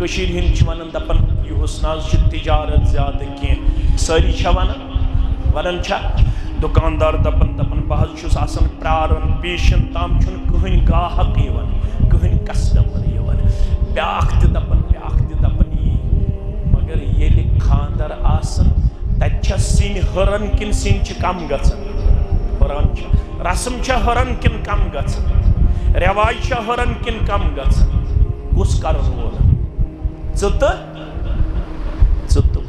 کشیر ہند ونان دپان یہ ناز تجارت زیادہ کی ساری ونان دکاندار دپان بہت چھس آسان پرارن پیشن تام چھن کہین گاہک یوان کہین کسٹمر یوان بیاکھ تہ دپان مگر ییلہِ خاندر آسان تتہِ چھا سِنۍ ہُران کِن سِنۍ چھِ کم گژھان ہُران چھا رسم چھا ہُران کِن کم گژھان رواج چھا ہُران کِن کم گژھان کُس کرن وول ژٕ تہٕ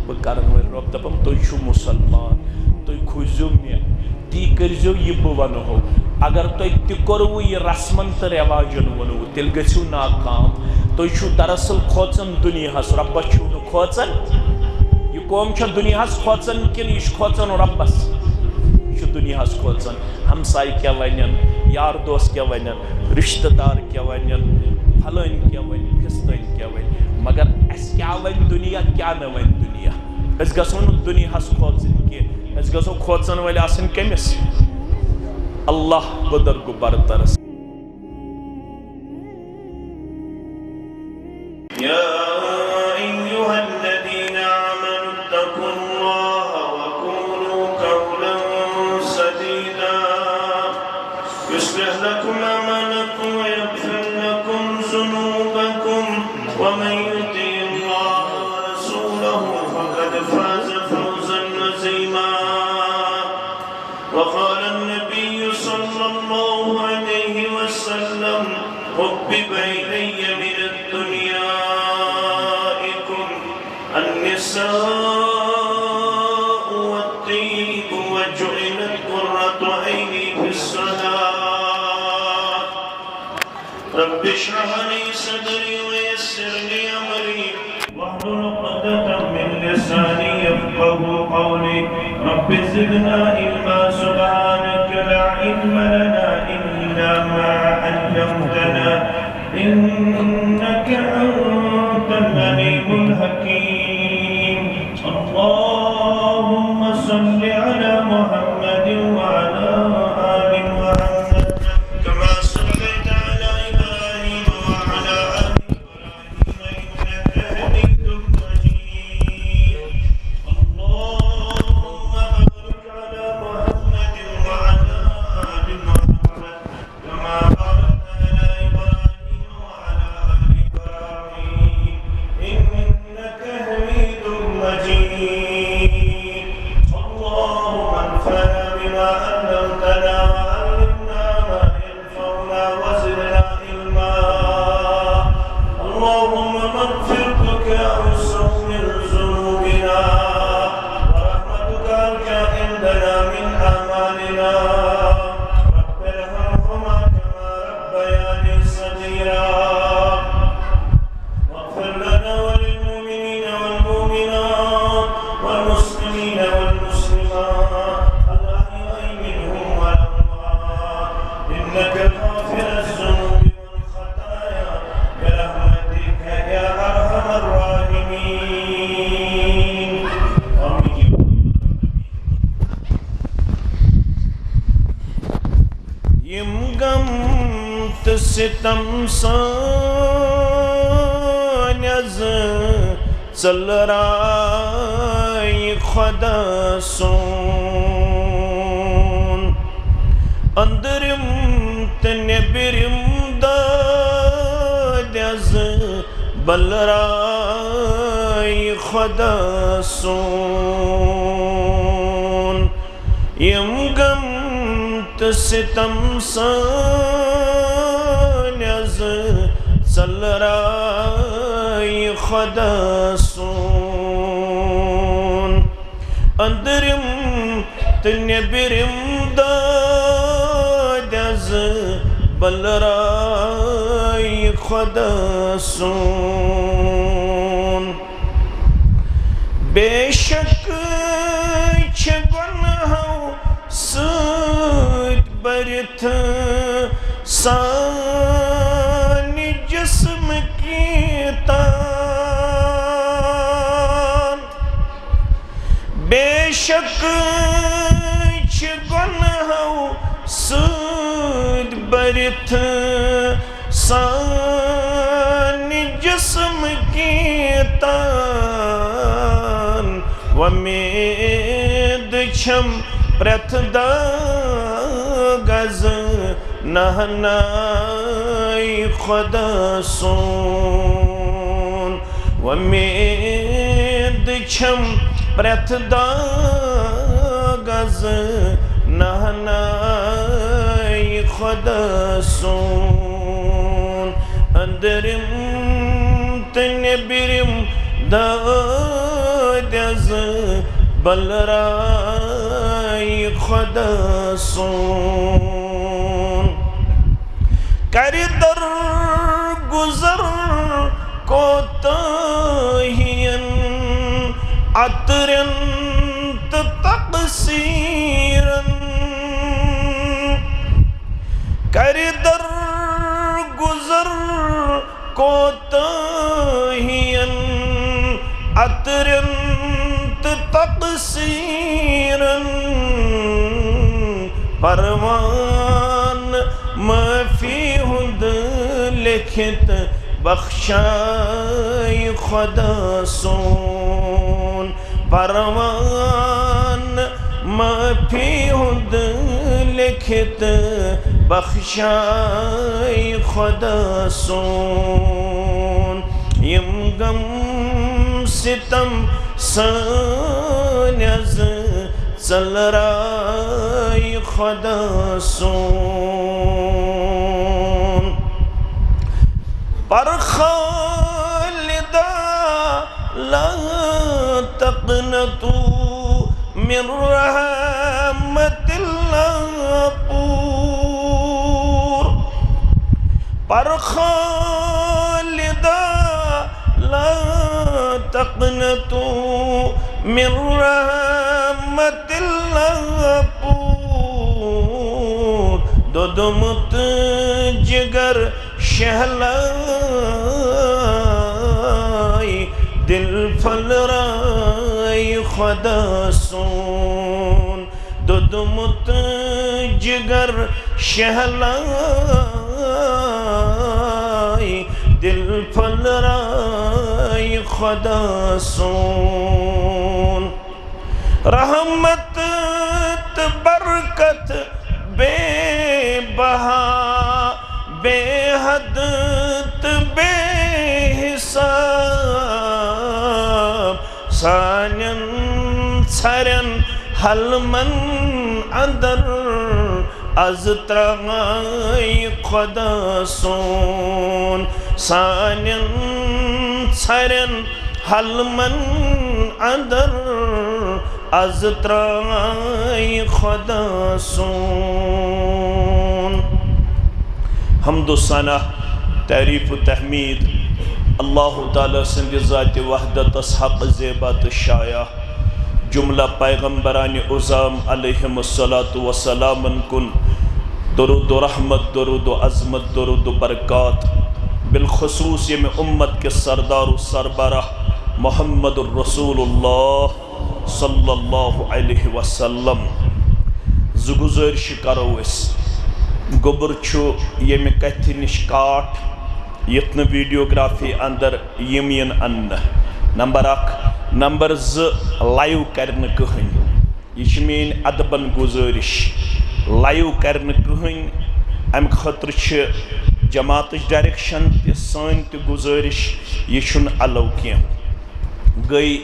بہٕ کرن وٲلۍ رۄب دپان تُہۍ چھِو مُسلمان تُہۍ کھوٗزِو مےٚ تی کٔرۍزیو یہِ بہٕ ونہو اگر تۄہہِ تہِ کوٚروٕ یہِ رسمن تہٕ رواجن ووٚنوٕ تیٚلہِ گٔژھِو ناکام تُہۍ چھِو دراصل کھوژان دُنیاہس رۄبس چھِو نہٕ کھوژان یہ قوم چھا دنیاہس کھوژان کِنہٕ یہِ چھُ کھوژان رۄبس یہِ چھُ دنیاہس کھوژان ہمساے کیٛاہ ونن یار دوس کیٛاہ ونن رشتہٕ دار کیٛاہ ونن پھلٲنۍ کیٛاہ ونہِ فِستٲنۍ کیٛاہ ونہِ مگر اسہِ کیٛاہ ونہِ دُنیا کیٛاہ نہٕ ونہِ دُنیا أسۍ گژھو نہٕ دُنیاہس کھوژٕنۍ کینٛہہ أسۍ گژھو کھوژن وٲلۍ آسٕنۍ کٔمِس اللہ بُزرگ برترس وقال النبي صلى الله عليه وسلم حبب إلي من الدنيائكم النساء والطيب وجعلت قرة عيني في الصلاة رب اشرح لي صدري ويسر لي أمري واحلل عقدة من لساني يفقهوا قولي رب زدنا علما سبحانك لا علم لنا إلا ما علمتنا إنك أنت العليم الحكيم اللهم صل على محمد وعلى آل محمد كما صليت على إبراهيم وعلى آل إبراهيم إنك حميد مجيد اللهم بارك على محمد وعلى آل محمد كما باركت على إبراهيم وعلى آل إبراهيم إنك حميد مجيد اللهم انفعنا بما علمتنا وعلمنا ما ينفعنا وزدنا علما اللهم اغفر لك وسوّر ذنوبنا ورحمتك أرجى عندنا من أعمالنا رب ارحمهما كما ربياني صغيرا واغفر لنا وللمؤمنين والمؤمنات والمسلمين والمسلمات الأحياء منهم والأموات إنك غافر الذنوب والخطايا برحمتك يا أرحم الراحمين آمين یم غم تہٕ ستم سٲنۍ از ژٔلرایہِ خۄدا سون أنٛدرِم تہٕ نیٚبرِم دٲدۍ از بلرایہِ خۄدا سون یم غم تہٕ ستم سٲنۍ از ژٔلرایہِ خۄدا سون أنٛدرِم تہٕ نیٚبرِم دٲدۍ از بلرایہِ خۄدا سون بے شک چھِ گۄنہو سۭتۍ بٔرِتھ سانہِ جسمٕکی تان بے شک چھِ گۄنہو سۭتۍ بٔرِتھ سانہِ جسمٕکی تان ومید چھم پرت دا گز نہنائی خدا سون ومید چھم پرت دا گز نہنائی خدا سون اندرم تنبرم دادز بلرائی خدا سون کری در گزر کوتاہین عطرن تقصیرن کری در گزر کوتاہین عطرن تقصیرن پروان معافی ہند لکھت بخشائی خدا سون پروان معافی ہند لکھت بخشائی خدا سون یم غم ستم سانیز ژلرائی خدا سون پر خالدہ لا تقنطو من رحمت اللہ پور پر خالدہ لا تقنطو من رحمت اللہ پور دودمت جگر شہلائی دل پھلرائی خدا سون دودمت جگر شہلائی دل پھلرائی خدا سون رحمت برکت بے بہا بے حد بے حساب سانین ژھرین حلمن اندر از ترغائی خدا سون سانین ژھرین حلمن اندر از ترغائی خدا سون حمد و ثنا تعریف و تحمید اللہ تعالیٰ سند ذات وحدت حق زیبات شایع جملہ پیغمبران عظام علیہم الصلاۃ والسلام کن درود و رحمت درود و عظمت درود و برکات بالخصوص یہ میں امت کے سردار و سربراہ محمد الرسول اللہ صلی اللہ علیہ وسلم زگزارش کرو اس گوبر چھو یہ میں کہتی نشکاٹ یتن ویڈیوگرافی اندر یمین ان نمبر 1 نمبر 2 لائیو کرنے کہن یہ مین ادبن گزارش لائیو کرنے کہن ام خطر چھ جماعت ڈائریکشن تی سان تی گزارش یہ چھن الو کیم گئی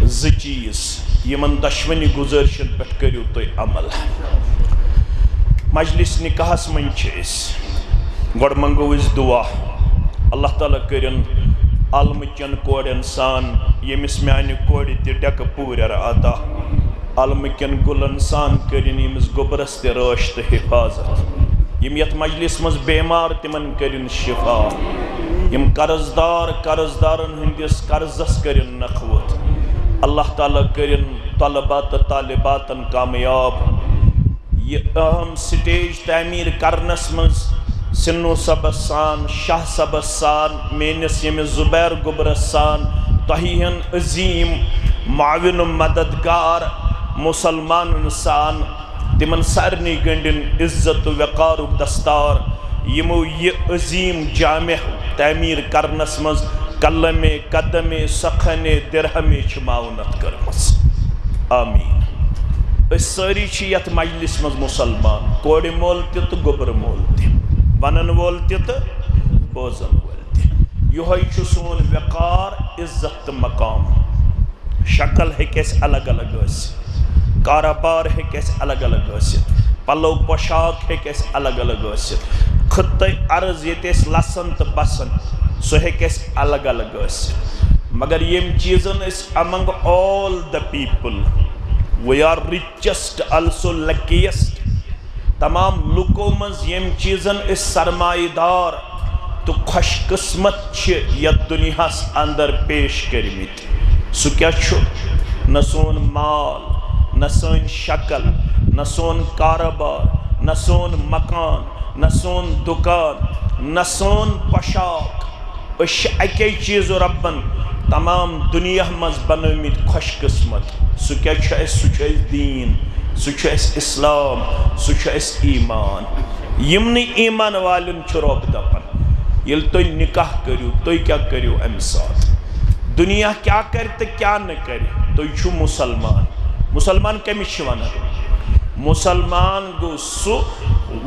2 چیز یمن دشونی گزارشن پہ کریو تو عمل مجلس نکاحس من چیز گوڑ منگو اس دعا اللہ تعالیٰ کرن علمچن کوڑ انسان یمس میانی کوڑی تی ڈک پورر عطا علمکن گل انسان کرن یمس گبرس تی راشت حفاظت یم یت مجلس مز بیمار تمن کرن شفا یم قرضدارن ہندس قرضس کرن نخوت اللہ تعالیٰ کرن طلبات طالباتن کامیاب یہ اہم سٹیج تعمیر کرنس مز سنو صبس سان شاہ صبس سان مینس یم زبیر گبرس سان تہین عظیم معاون مددگار مسلمان انسان تمن سارنی گنڈن عزت و وقار دستار یمو یہ عظیم جامع تعمیر کرنس مز کلمے قدمے سخنے درہمے چھ معاونت کرمس آمین اس ساری چھ یت مجلس مز مسلمان کوڑی مول تہ گوبر مول تہ ونن وول تہ بوزن وول تہ یہ چھ سون وقار عزت تہ مقام شکل ہیکس الگ الگ ٲسِتھ کاروبار ہیکس الگ الگ ٲسِتھ پلو پوشاک ہیکس الگ الگ ٲسِتھ خطۂ عرض ییٚتہِ أسۍ لسن تہٕ بسن سُہ ہیکس الگ الگ ٲسِتھ مگر یم چیزن أسۍ among all the people we are richest also luckiest تمام لُکو منٛز یم چیزن أسۍ سرمایہ دار تہٕ خوش قسمت چھِ یتھ دُنیاہس اندر پیش کٔرمٕتۍ سُہ کیٛاہ چھُ نہ سون مال نہ سٲنۍ شکل نہ سون کاروبار نہ سون مکان نہ سون دکان نہ سون پوشاک أسۍ چھِ اَکے چیٖزو رۄبن تمام دُنیا منٛز بنٲومٕتۍ خوش قسمت سُہ کیٛاہ چھُ اَسہِ سُہ چھُ اَسہِ دیٖن سُہ چھُ اَسہِ اِسلام سُہ چھُ اَسہِ ایٖمان یِمنٕے ایٖمان والٮ۪ن چھُ رۄب دپان ییٚلہِ تُہۍ نکاح کٔرِو تُہۍ کیٛاہ کٔرِو اَمہِ ساتہٕ دنیا کیا کر تہٕ کیا نہ کر تُہۍ چھُو مسلمان مسلمان کٔمِس چھِ وَنان مسلمان گوٚو سُہ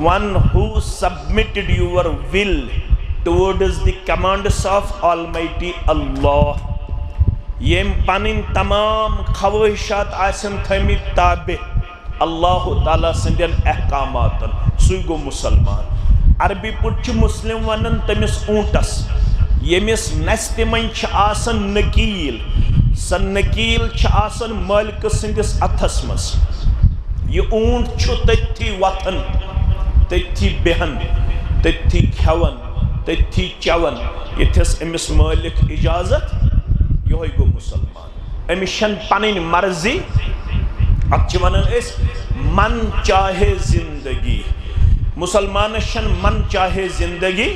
one who submitted your will towards the commands of Almighty Allah M پنٕنۍ تمام خواہشات آسن تھٲمٕتۍ تابع اللہ تعالیٰ سٕنٛدٮ۪ن احکاماتن سُے گوٚو مسلمان عربی پٲٹھۍ چھِ مسلم ونان تٔمِس اونٹس ییٚمِس نستہِ منٛز چھِ آسان نکیٖل سۄ نکیٖل چھِ آسان مٲلکہٕ سٕنٛدِس اَتھس منٛز یہِ اونٹ چھُ تٔتھی وۄتھان تٔتھی بیٚہن تٔتھی کھٮ۪وان تٔتھی چٮ۪وان ییٚتھس أمِس مٲلِک اِجازت یِہوے گوٚو مسلمان أمِس چھنہٕ پنٕنۍ مرضی اتھ چھِ ونان أسۍ من چاہے زندگی مسلمانس چھنہٕ من چاہے زندگی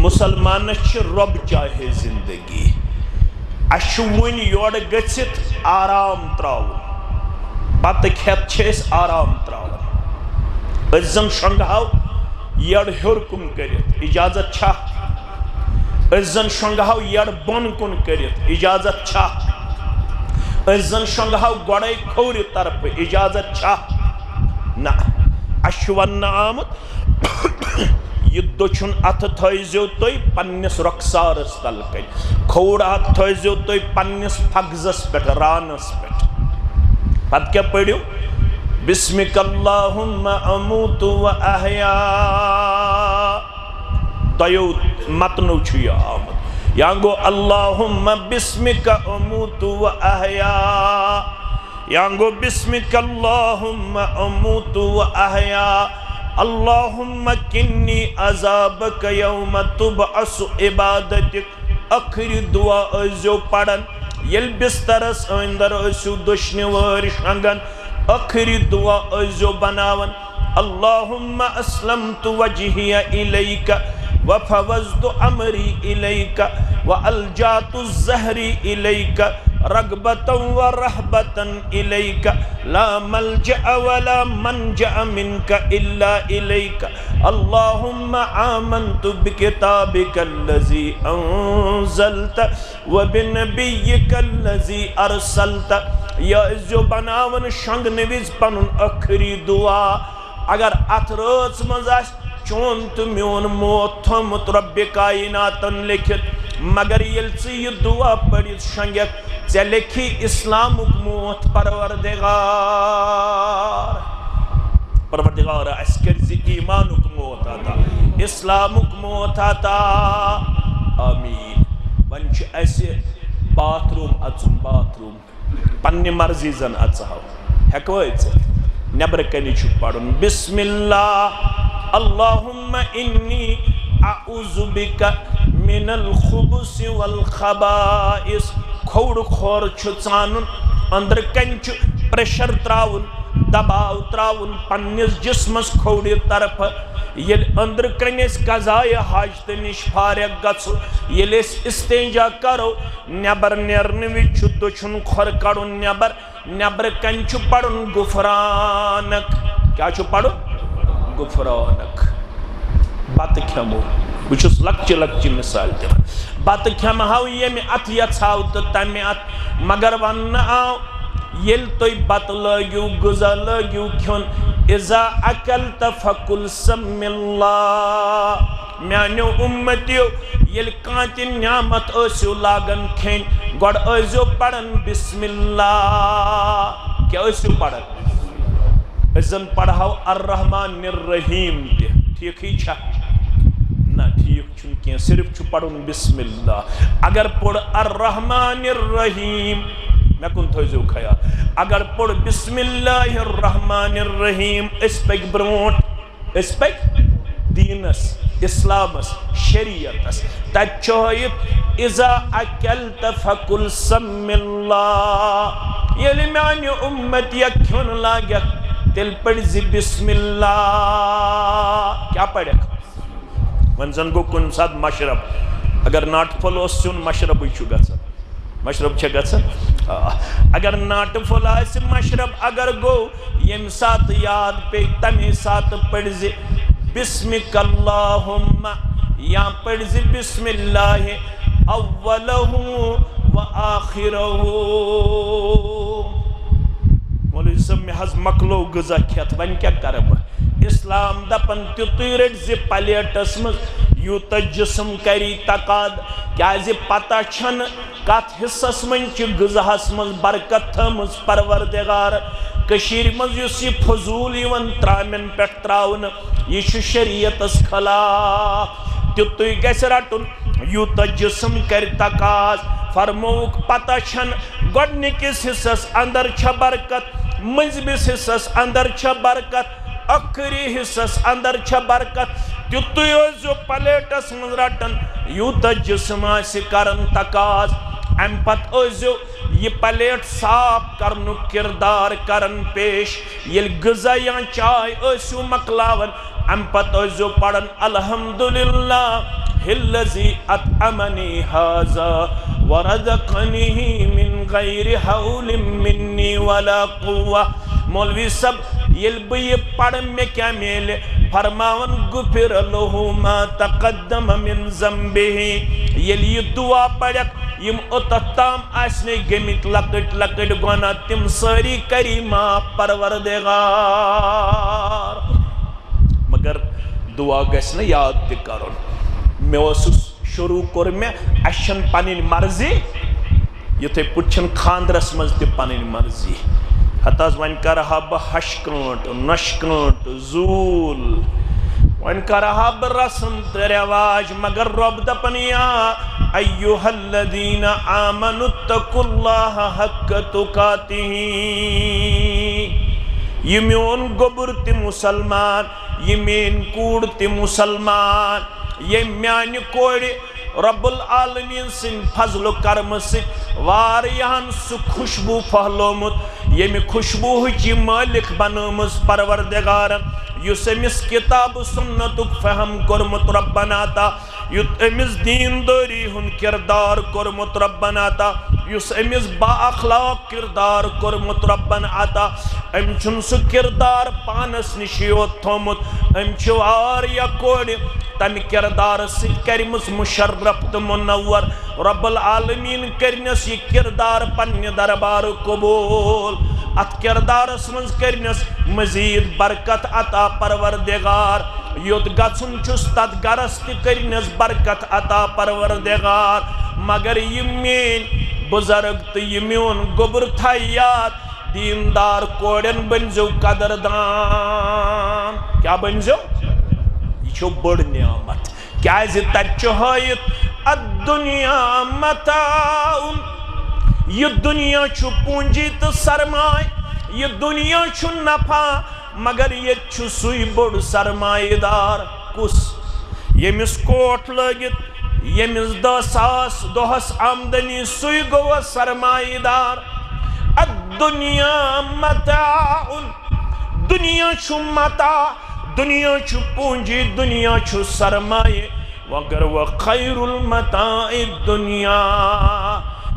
مسلمانس چھِ رۄب چاہے زندگی اَسہِ چھُ وُنہِ یورٕ گٔژھِتھ آرام تراوُن بتہٕ کھٮ۪تھ چھِ أسۍ آرام تراوان أسۍ زن شۄنٛگہو یٔڈ ہیوٚر کُن کٔرِتھ اِجازت چھا أسۍ زن شۄنٛگہو یٔڈ بۄن کُن کٔرِتھ اِجازت چھا أسۍ زن شۄنٛگہو گۄڈے کھوورِ طرفہٕ اِجازت چھا نہ اَسہِ چھُ وننہٕ آمُت یہ دٔچھُن اَتھٕ تھٲیزیو تُہۍ پننِس رۄخسارس تل کَنۍ کھووُر اَتھٕ تھٲیزیو تُہۍ پننِس فخذس پٮ۪ٹھ رانس پٮ۪ٹھ پتہٕ کیٛاہ پٔرِو بسمک اللہم اموت و احیا دۄیو متنو چھُ یہِ آمُت یا گوٚو اللہم بسمک اموت و احیا یا گوٚو بسمک اللہم اموت و احیا اللہم کنی عذابک یوم تبعث عبادتک ٲخری دعا ٲسزیو پران ییٚلہِ بسترس أنٛدر ٲسِو دٔچھنہِ وٲرۍ شۄنٛگان ٲخری دعا ٲسزیو بناوان اللہم اسلمت وجہی الیک وفوضت امری الیک والجأت ظہری الیک رغبتا ورہبتا الیک لا ملجأ ولا منجأ منک الا الیک اللہم آمنت بکتابک الذی انزلت وبنبیک الذی ارسلت یا ٲسزیو بناوان شۄنٛگنہٕ وِزِ پنُن ٲخری دعا اگر اتھ رٲژ منٛز آسہِ چون تہٕ میون موت تھوٚمُت رۄبِ کایناتن لیکھِتھ مگر ییٚلہِ ژٕ یہِ دعا پٔرِتھ شۄنٛگٮ۪کھ ژےٚ لیکھی اسلامُک موت پروردگار اَسہِ کٔرۍ زِ ایٖمانُک موت عطا اسلامُک موت عطا آمیٖن وۄنۍ چھُ اَسہِ باتھ روٗم اژُن باتھ روٗم پننہِ مرضی زن اژہو ہٮ۪کوا أژِتھ نٮ۪برٕ کنہِ چھُ پرُن بسم اللہ اللہم انی اعوذ بک من الخبث والخبائث کھووُر کھور چھُ ژانُن أنٛدرٕ کنہِ چھُ پریشر تراوُن دباو تراوُن پننِس جسمس کھوورِ طرفہٕ ییٚلہِ أنٛدرٕ کنہِ أسۍ قضایہِ حاجتہٕ نِش فارغ گژھو ییٚلہِ أسۍ استنجا کرو نٮ۪بر نیرنہٕ وِزِ چھُ دٔچھُن کھۄر کڑُن نٮ۪بر نٮ۪برٕ کنہِ چھُ پرُن غفرانک کیٛاہ چھُ پرُن غفرانک بتہٕ کھٮ۪مو بچس لکچہ لکچہ مثال دِوان بتہ کھیمہو ییٚمہِ اتھ یژھاو تہٕ تمہِ اتھ مگر وننہٕ آو ییٚلہِ تُہۍ بتہٕ لٲگِو غذا لٲگِو کھیوٚن اذا اکلت فقل سم اللہ میانیو امتیو ییٚلہِ کانٛہہ تہِ نعمت ٲسِو لاگن کھیٚنۍ گۄڈٕ ٲسۍزیو پران بسم اللہ کیٛاہ ٲسِو پران أسۍ زن پڑھاو الرحمن الرحیم تہِ ٹھیٖکھٕے چھا نہ ٹھیٖک چھُنہٕ کینٛہہ صرف چھُ پرُن بسم اللہ اگر پوٚر الرحمن الرحیم مےٚ کُن تھٲیزیو خیال اگر پوٚر بسم اللہ الرحمن الرحیم أسۍ پٔکۍ برونٛٹھ أسۍ پٔکۍ دیٖنس اسلامس شریعتس تتہِ چھُ ہٲیِتھ اذا اکلت فقل سم اللہ ییٚلہِ میانہِ اُمتیہ کھیوٚن لاگٮ۪کھ تیٚلہِ پٔرۍ زِ بسم اللہ کیٛاہ پرٮ۪کھ وۄنۍ زن گوٚو کُنہِ ساتہٕ مشرب اگر ناٹہٕ پھوٚل اوس سیُن مشربٕے چھُ گژھان مشرب چھا گژھان اگر ناٹہٕ پھوٚل آسہِ مشرب اگر گوٚو ییٚمہِ ساتہٕ یاد پیٚیہِ تمے ساتہٕ پٔرۍ زِ بسمک اللہم یا پٔرۍ زِ بسم اللہ اولہ و آخرہ مولوی صٲب مےٚ حظ مکلو غذا کھٮ۪تھ وۄنۍ کیٛاہ کرٕ بہٕ اسلام دپان تیُتُے رٔٹۍ زِ پلیٹس منٛز یوٗتاہ جسم کری تقاد کیٛازِ پتہ چھنہٕ کتھ حصس منٛز چھِ غذاہس منٛز برکت تھٲمٕژ پروردگار کٔشیٖرِ منٛز یُس یہِ فضوٗل یِوان ترامٮ۪ن پٮ۪ٹھ تراونہٕ یہِ چھُ شریعتس خلاف تیُتُے گژھِ رٹُن یوٗتاہ جسم کر تقاض فرمووُکھ پتہ چھنہٕ گۄڈنِکِس حصس اندر چھا برکت مٔنٛزمِس حصس اندر چھا برکت ٲخری حصس اندر چھا برکت تیُتُے ٲسۍزیو پلیٹس منٛز رٹان یوٗتاہ جسم آسہِ کران تقاض امہِ پتہٕ ٲسۍزیو یہِ پلیٹ صاف کرنُک کردار کران پیش ییٚلہِ غذا یا چاے ٲسِو مکلاوان امہِ پتہٕ ٲسۍزیو پران الحمدللہ الذی اطعمنی ھذا ورزقنی من غیر حول منی ولا قوہ مولوی صاحب ییٚلہِ بہٕ یہِ پرٕ مےٚ کیٛاہ میلہِ فرماوان غفر لہ ما تقدم من ذنبہ ییٚلہِ یہِ دعا پرٮ۪کھ یِم اوٚتتھ تام آسنے گٔمٕتۍ لۄکٕٹۍ لۄکٕٹۍ گۄناہ تِم سٲری کری معاف پروردگار مگر دعا گژھِ نہٕ یاد تہِ کرُن مےٚ اوسُس شروع کوٚر مےٚ اَسہِ چھنہٕ پنٕنۍ مرضی یِتھٕے پٲٹھۍ چھنہٕ خاندرس منٛز تہِ پنٕنۍ مرضی ہتہٕ حظ وۄنۍ کرٕہا بہٕ ہشہِ کٲنٛٹہٕ نۄشہِ کٲنٛٹہٕ زوٗل وۄنۍ کرٕہا بہٕ رسم تہٕ رٮ۪واج مگر رۄب دپان یا ایُّہا الذیٖنَ آمنوا اتقوا اللہ حق تقاتہ یہِ میون گوٚبُر تہِ مُسلمان یہِ میٲنۍ کوٗر تہِ مُسلمان ییٚمۍ میانہِ کورِ رب العالمیٖن سٕنٛدِ فضلو کرمہٕ سۭتۍ واریاہن سُہ خوشبوٗ پھہلومُت ییٚمہِ خوشبوٗہٕچ یہِ مٲلِک بنٲومٕژ پروردگارن یُس أمِس کِتابہٕ سُنتُک فہم کوٚرمُت رۄبن عطا یُتھ أمِس دیٖندٲری ہُنٛد کِردار کوٚرمُت رۄبن عطا یُس أمِس با اخلاق کِردار کوٚرمُت رۄبن عطا أمۍ چھُنہٕ سُہ کِردار پانس نِشی یوت تھوٚمُت أمۍ چھِ واریاہ کورِ تمہِ کِردارٕ سۭتۍ کٔرمٕژ مُشرف تہٕ مُنور رۄب العالمیٖن کٔرنس یہِ کِردار پننہِ دربارٕ قبوٗل اتھ کِردارس منٛز کٔرنس مزیٖد برکت عطا پروردگار یوٚت گژھُن چھُس تتھ گرس تہِ کٔرنس برکت عطا پروردگار مگر یہِ میٲنۍ بُزرگ تہٕ یہِ میون گوٚبُر تھایہِ یاد دیٖندار کورٮ۪ن بٔنۍزیو قدردان کیٛاہ بٔنۍزیو یہِ چھو بٔڑ نعمت کیٛازِ تتہِ چھُ ہٲیِتھ الدُنیا متاع یہِ دُنیا چھُ پوٗنٛجی تہٕ سرماے یہِ دُنیا چھُ نفع مگر ییٚتہِ چھُ سُے بوٚڑ سرمایہ دار کُس ییٚمِس کوٹھ لٲگِتھ ییٚمِس 10 ساس دۄہس آمدنی سُے گوٚو سرمایہ دار الدُنیا متاع دُنیا چھُ متاع دُنیا چھُ پوٗنٛجی دُنیا چھُ سرمایہ مگر وخیر المتاع الدُنیا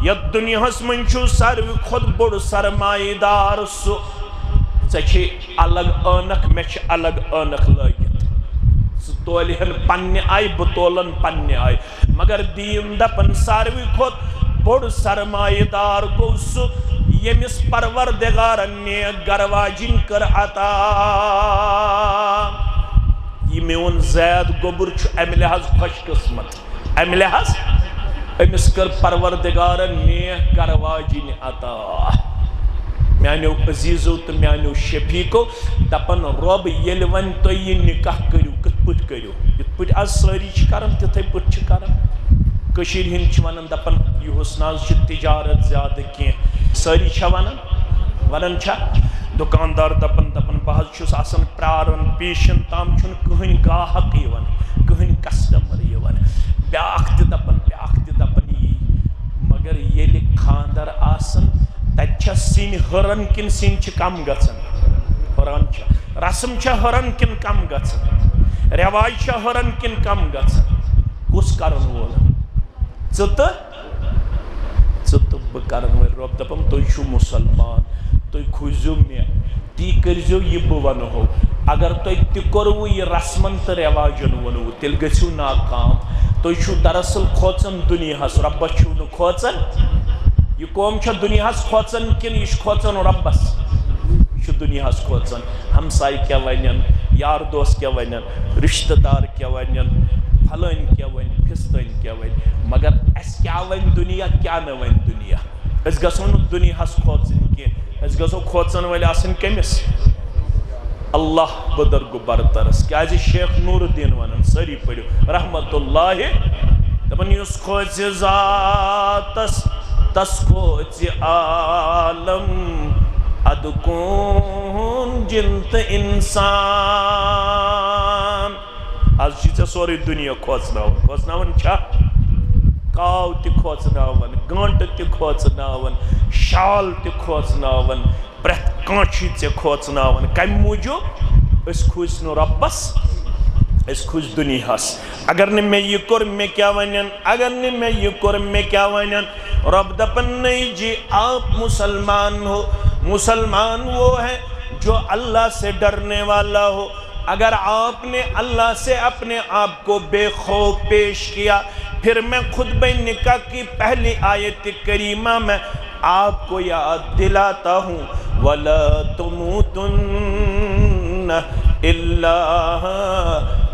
یتھ دُنیاہس منٛز چھُ ساروی کھۄتہٕ بوٚڑ سرمایہ دار سُہ ژےٚ چھے الگ ٲنکھ مےٚ چھِ الگ ٲنکھ لٲگِتھ تولہن پنہ آئی بہ تولن پنہ آئی مگر دین دپن ساروی کھوت بوڑ سرمایہ دار گو سہ یمس پروردگارن نیک گر واجن کر عطا یہ میون زید گوبر چھ امہ لحاظ خوش قسمت امہ لحاظ امس کر پروردگارن نیک گر واجن عطا میانو عزیزو تو میانو شفیقو دپن رب یل ون تو یہ نکاح کرو کت پٹ کرو یت پٹ آج ساری کران تتھے پٹ کران کشیر ہند ونان دپن یہ ناز تجارت زیادہ کی ساری ونان دکاندار دپن بہت چھس آسان پرارن پیشن تام چھن کہن گاہک یوان کہن کسٹمر یوان بیاکھ تہ دپن یی مگر ییلہ خاندر آسن تتہ سین ہرن کن سین چھ کم گژھان ہرن چھ رسم چھ ہرن کن کم گژھان رواج چھ ہرن کن کم گژھان کس کرن وول ژٕ بہ کرن وول رب دپم تُہۍ چھِو مسلمان تُہۍ کھوٗزِو مےٚ تی کٔرزیو یہِ بہٕ ونہو اگر تُہۍ تہِ کوٚروٕ یہِ رسمن تہٕ رٮ۪واجن ووٚنوٕ تیٚلہِ گٔژھِو ناکام تُہۍ چھِو دراصل کھوژان دُنیاہس رۄبس چھِو نہٕ کھوژان یہ قوم چھا دنیاہس کھوژان کن یہ کھوژان ربس یہ دنیاہس کھوژان ہمسائی کیا ونن یار دوست کیا ونن رشتہ دار کیا ونن پھلٲنۍ کیا ون پھستٲنۍ کیا ون مگر اس کیا ون دنیا کیا نہ ون دنیا اس گژھو نہٕ دنیاہس کھوژن کینٛہہ اس گژھو کھوژن وٲلۍ آسٕنۍ کٔمِس اللہ بُزرگ برترس کیازِ شیخ نور الدین ونان سٲری پٔرِو رحمت اللہ دپان یُس کھوژِ ذاتس تس کھوژِ عالم اد کون جن تہٕ انسان آز چھ ژےٚ سورُے دُنیا کھوژناوان چھا کاو تہِ کھوژناوان گٲنٹہٕ تہِ کھوژناوان شال تہِ کھوژناوان پرٛٮ۪تھ کانٛہہ چھی ژےٚ کھوژناوان کمہِ موٗجوٗب أسۍ کھوٗژۍ نہٕ رۄبس أسۍ کھوٗژۍ دُنیاہس اگر نہٕ مےٚ یہِ کوٚر مےٚ کیٛاہ ونن اگر نہٕ مےٚ یہِ کوٚر مےٚ کیٛاہ ونن رب دپن نہیں جی آپ مسلمان وہ ہے جو اللہ سے ڈرنے والا ہو اگر آپ نے اللہ سے اپنے آپ کو بے خوف پیش کیا پھر میں خطبہ نکاح کی پہلی آیت کریمہ میں آپ کو یاد دلاتا ہوں وَلَا تُمُوتُنَّ إِلَّا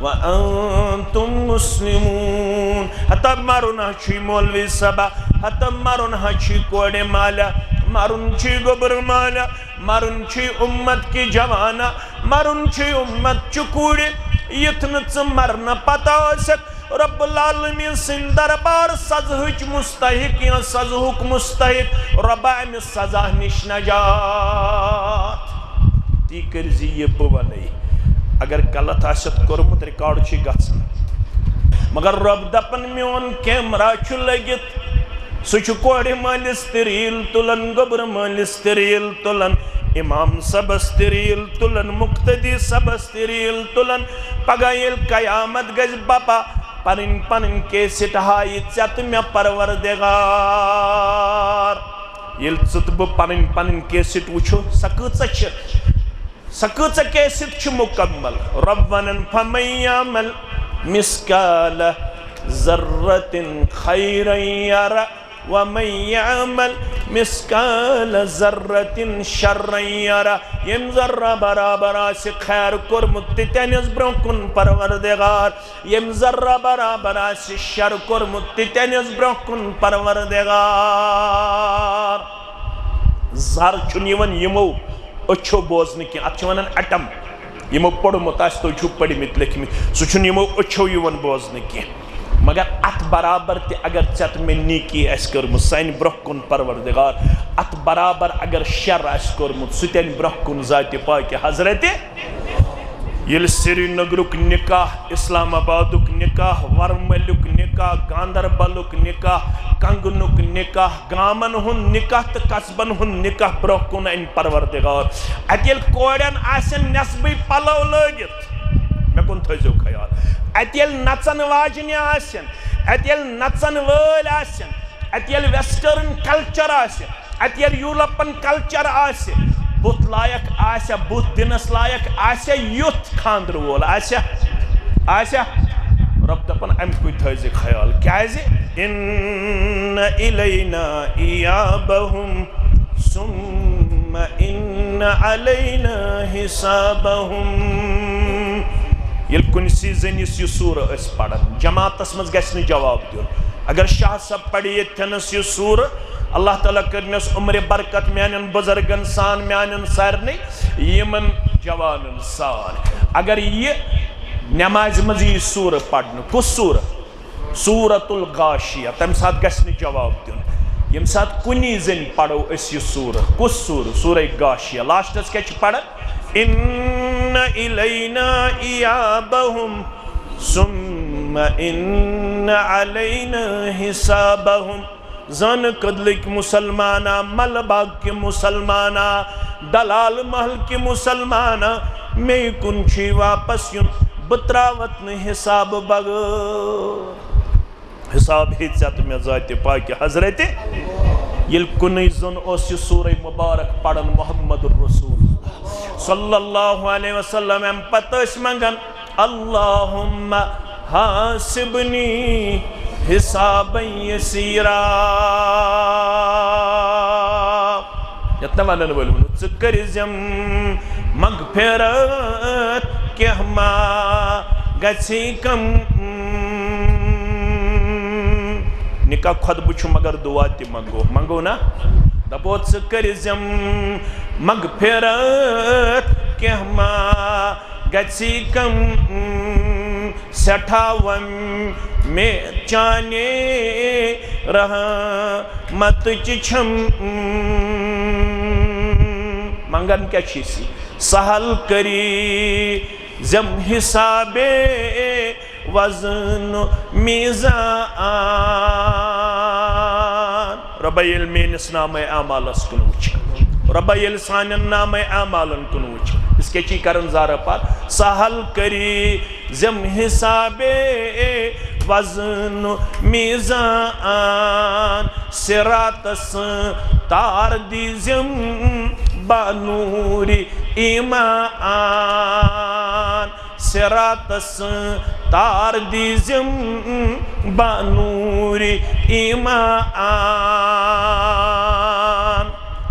وَأَنْتُمْ مُسْلِمُونَ حتی مارون ہچی مولوی صبا حتی مارون ہچی کوڑے مالا مارون چی گبر مالا مارون چی امت کی جوانا مارون چی امت چکوڑے یتنچ مرنا پتا سک رب العالمین سن دربار سزہچ مستحق یا سزہک مستحق رب امی سزا نش نجات تی کرزی یہ بوانی اگر غلط آست کورمت ریکارڈ چھ گژھان مگر رب دپن میون کیمرہ چھ لگت سچ کوڑ مالس تریل تلن گبر مالس تریل تلن امام سبس تریل تلن مقتدی سبس تریل تلن پگہ یل قیامت گژھ بپا پنن پنن کیسٹ ہائی ژت مے پروردگار یل ژت بہ پنن پنن کیسٹ وچھو سکۭژ کیسٹ چھ مکمل رب ونن فمن یعمل مثقال ذرۃ خیرا یرہ ومن یعمل مثقال ذرۃ شرا یرہ یم ذرہ برابر آسہ خیر کورمت تتینس برونٛہہ کُن پروردگار یم ذرہ برابر آسہ شر کورمت تتینس برونٛہہ کُن پروردگار زر چھُنہٕ یِوان یمو أچھو بوزنہٕ کینٛہہ اتھ چھِ ونان ایٹم یمو پوٚرمُت آسہِ تُہۍ چھِو پٔرمٕتۍ لیکھمٕتۍ سُہ چھُنہٕ یمو أچھو یِوان بوزنہٕ کینٛہہ مگر اتھ برابر تہِ اگر ژےٚ تہٕ مےٚ نیکی آسہِ کٔرمٕژ سانہِ برونٛہہ کُن پروردگار اتھ برابر اگر شر آسہِ کوٚرمُت سُہ تہِ انہِ برونٛہہ کُن ذاتِ پاکہِ حضرتِ ییٚلہِ سری نگرُک نکاح اسلام آبادُک نکاح ورملُک نکاح گاندربلُک نکاح کنگنُک نکاح گامن ہُنٛد نکاح تہٕ قصبن ہُنٛد نکاح برونٛہہ کُن انہِ پروردگار اتہِ ییٚلہِ کورٮ۪ن آسن نٮ۪صبٕے پلو لٲگِتھ مےٚ کُن تھٲیزیو خیال اتہِ ییٚلہِ نژن واجنہِ آسن اتہِ ییٚلہِ نژن وٲلۍ آسن اتہِ ییٚلہِ ویسٹٲرن کلچر آسہِ اتہِ ییٚلہِ یوٗرپن کلچر آسہِ بُتھ لایق آسیا بُتھ دِنس لایق آسیا یُتھ خاندر وول آسیا آسیا رب دپن ام کوئی تھٲیزِ خیال کیازِ ان الینا ایابہم ثم ان علینا حسابہم ییٚلہِ کُنسی زٔنِس یہِ سوٗرٕ ٲسۍ پران جماعتس منٛز گژھِ نہٕ جواب دیُن اگر شاہ صاحب پرِ ییٚتھٮ۪نس یہِ سوٗرٕ اللہ تعالیٰ کٔرنس عمرِ برکت میانٮ۪ن بُزرگن سان میانٮ۪ن سارنٕے یِمن جوانن سان اگر یہِ نمازِ منٛز یی سوٗرٕ پرنہٕ کُس سوٗرٕ سوٗرۃ الغاشیہ تمہِ ساتہٕ گژھِ نہٕ جواب دیُن ییٚمہِ ساتہٕ کُنی زٔنۍ پرو أسۍ یہِ سوٗرٕ کُس سوٗرٕ سوٗرے غاشیہ لاسٹس کیٛاہ چھِ پران ان الینا ایابہم ثم ان علینا حسابہم زن کدلٕکۍ مُسلمانا ملباغ کہِ مُسلمانا دلال محل کہِ مُسلمانا مے کُن چھُے واپس یُن بہٕ تراوتھ نہٕ حساب بغٲر حساب ہیٚژِ تہٕ مےٚ ذاتہِ پاکہِ حضرتِ ییٚلہِ کُنُے زوٚن اوس یہِ سوٗرے مُبارک پران محمد الرسول صلی اللہ علیہ وسلم اَمہِ پتہٕ ٲسۍ منگان اللہُمَّ حاسبنی حسابًا یسیرا یتھ نہ ونن وٲلۍ ووٚنُن ژٕ کٔرزٮ۪م مغفرت کینٛہہ ما گژھی کم نکاح خطبہٕ چھُ مگر دعا تہِ منگو نا دپو ژٕ کٔرزٮ۪م مغفرت کینٛہہ ما گژھی کم سٮ۪ٹھاہ وۄنۍ مےٚ چانے رحمتٕچ چھم منگن کیٛاہ چھِ أسۍ سہل کٔری زم حسابے وزن میزان رۄبا ییٚلہِ میٲنِس نامے اعمالس کُن وٕچھ رۄبا ییٚلہِ سانٮ۪ن نامے اعمالن کُن وٕچھ أسۍ کیٛاہ چھِ کران زارٕ پار سہل کٔری زم حسابے وزن میزان صراطس تار دیزم بانوری ایمان صراطس تار دیزم بانوری ایمان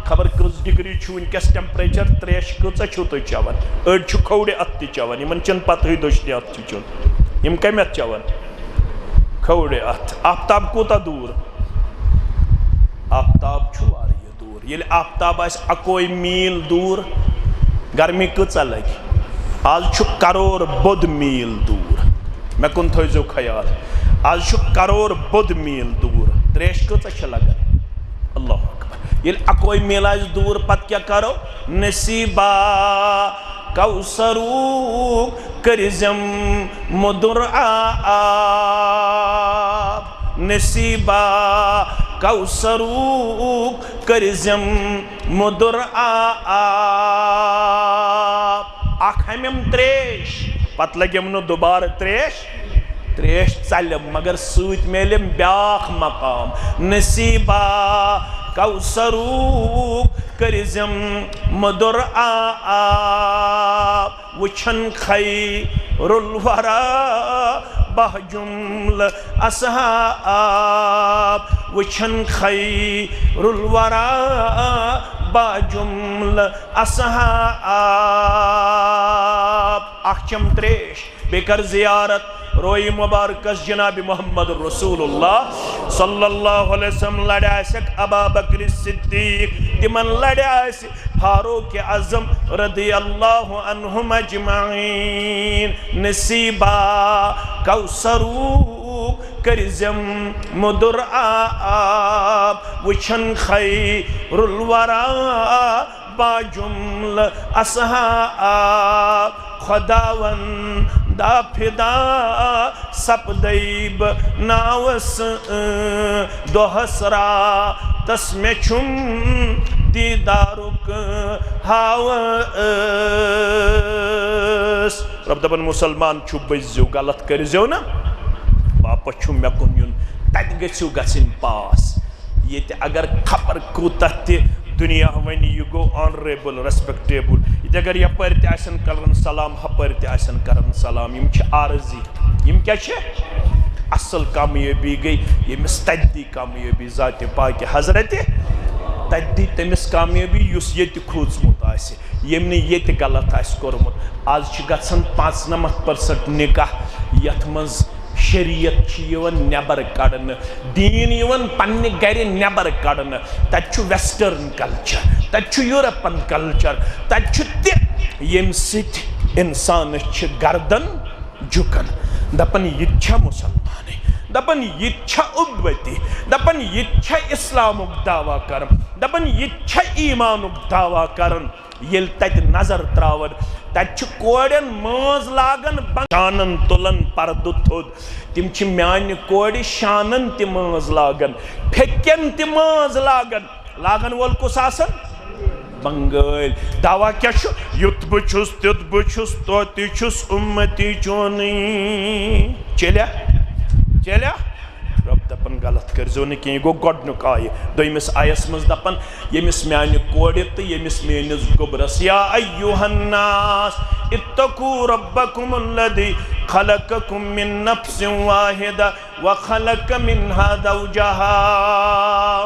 خبر کٔژ ڈگری چھُ وٕنکٮ۪س ٹیمپریچر تریش کۭژاہ چھِو تُہۍ چٮ۪وان أڑۍ چھِ کھوورِ اَتھ تہِ چٮ۪وان یِمن چھنہٕ پتہٕے دٔچھنہِ اَتھ چھُ چیوٚن یِم کمہِ اَتھ چٮ۪وان کھوورِ اَتھ آفتاب کوٗتاہ دوٗر آفتاب چھُ واریاہ دوٗر ییٚلہِ آفتاب آسہِ اَکوے میٖل دوٗر گرمی کۭژاہ لگہِ آز چھُ کرور بوٚد میٖل دوٗر مےٚ کُن تھٲیزیو خیال آز چھُ کرور بوٚد میٖل دوٗر تریش کۭژاہ چھِ لگان اللہ اکبر ییٚلہِ اَکوے میٖل آسہِ دوٗر پتہٕ کیٛاہ کرو نصیٖبا کوثروٗک کٔرزٮ۪م مودُر آب نصیٖبا کوثروٗک کٔرزٮ۪م مودُر آب اکھ ہٮ۪مٮ۪م تریش پتہٕ لگٮ۪م نہٕ دُبارٕ تریش ژلٮ۪م مگر سۭتۍ میلٮ۪م بیٛاکھ مقام نصیٖبا کوثروٗک کٔرزٮ۪م مودُر آب وٕچھن خیر الورا بہ جملہٕ اصحاب وٕچھن خیر الورا بہ جملہٕ اصحاب اکھ چم تریش بیٚیہِ کر زیارت روی مبارکس جناب محمد رسول اللہ صلی اللہ علیہ وسلم لڑِ آسٮ۪کھ ابا بکر صدیق تمن لڑِ آسہِ فاروق اعظم رضی اللہ عنہم اجمعین نصیٖبا کوثروٗک کٔرزٮ۪م مودُر آب وٕچھن خیر الورا با جملہٕ اصحاب خۄداون دا فدا سپدے بہٕ ناوس دۄہس راتس مےٚ چھُم دیٖدارُک ہاوس رب دپان مُسلمان چھُ بٔزِو غلط کٔرزیو نا واپس چھُ مےٚ کُن یُن تتہِ گٔژھِو گژھٕنۍ پاس ییٚتہِ اگر خبر کوٗتاہ تہِ دُنیا وَنہِ یہِ گوٚو آنریبل ریسپیکٹیبل اگر یپر تہ آسن کرن سلام ہپر تہ آسن کرن سلام یم چھ عارضی یم کیا چھ اصل کامیابی گئی یمس تدی کامیابی ذات پاک حضرت تدی تمس کامیابی یس یت کھوژمت آسہ یم نے یت غلط آسہ کورمت آز چھ گژھن 95% نکاح یتھ منز شریعت چھ یوان نیبر کڑن دین یوان پنہ گھر نیبر کڑن تت چھ ویسٹرن کلچر تت چھ یورپن کلچر تت چھ تہ یم سۭتۍ انسانس چھ گردن جھکن دپن یہ چھا مسلمانے دپن یہ چھا ابوتی دپن یہ چھا اسلامک دعویٰ کرن دپن یہ چھا ایمانک دعویٰ کرن یل تت نظر تراون تت چھ کوڑن ماز لاگن شانن تلن پرد تھود تم چھ میانہ کوڑ شانن تہ ماز لاگن پھکن تہ ماز لاگن وول کس آسن بنگل دعویٰ کیا چھو یت بچھس تیت بچھس تو تی چھس امتی چونی چلیا رب دپن غلط کرزو نہ کہیں گو گۄڈنیُک آیہِ دویمس آیس مز دپن یمس میانہ کورِ تہ یمس میٲنِس گوبرس یا ایُہا الناس اتقوا ربکم الذی خلقکم من نفس واحدہ وخلق منها زوجہا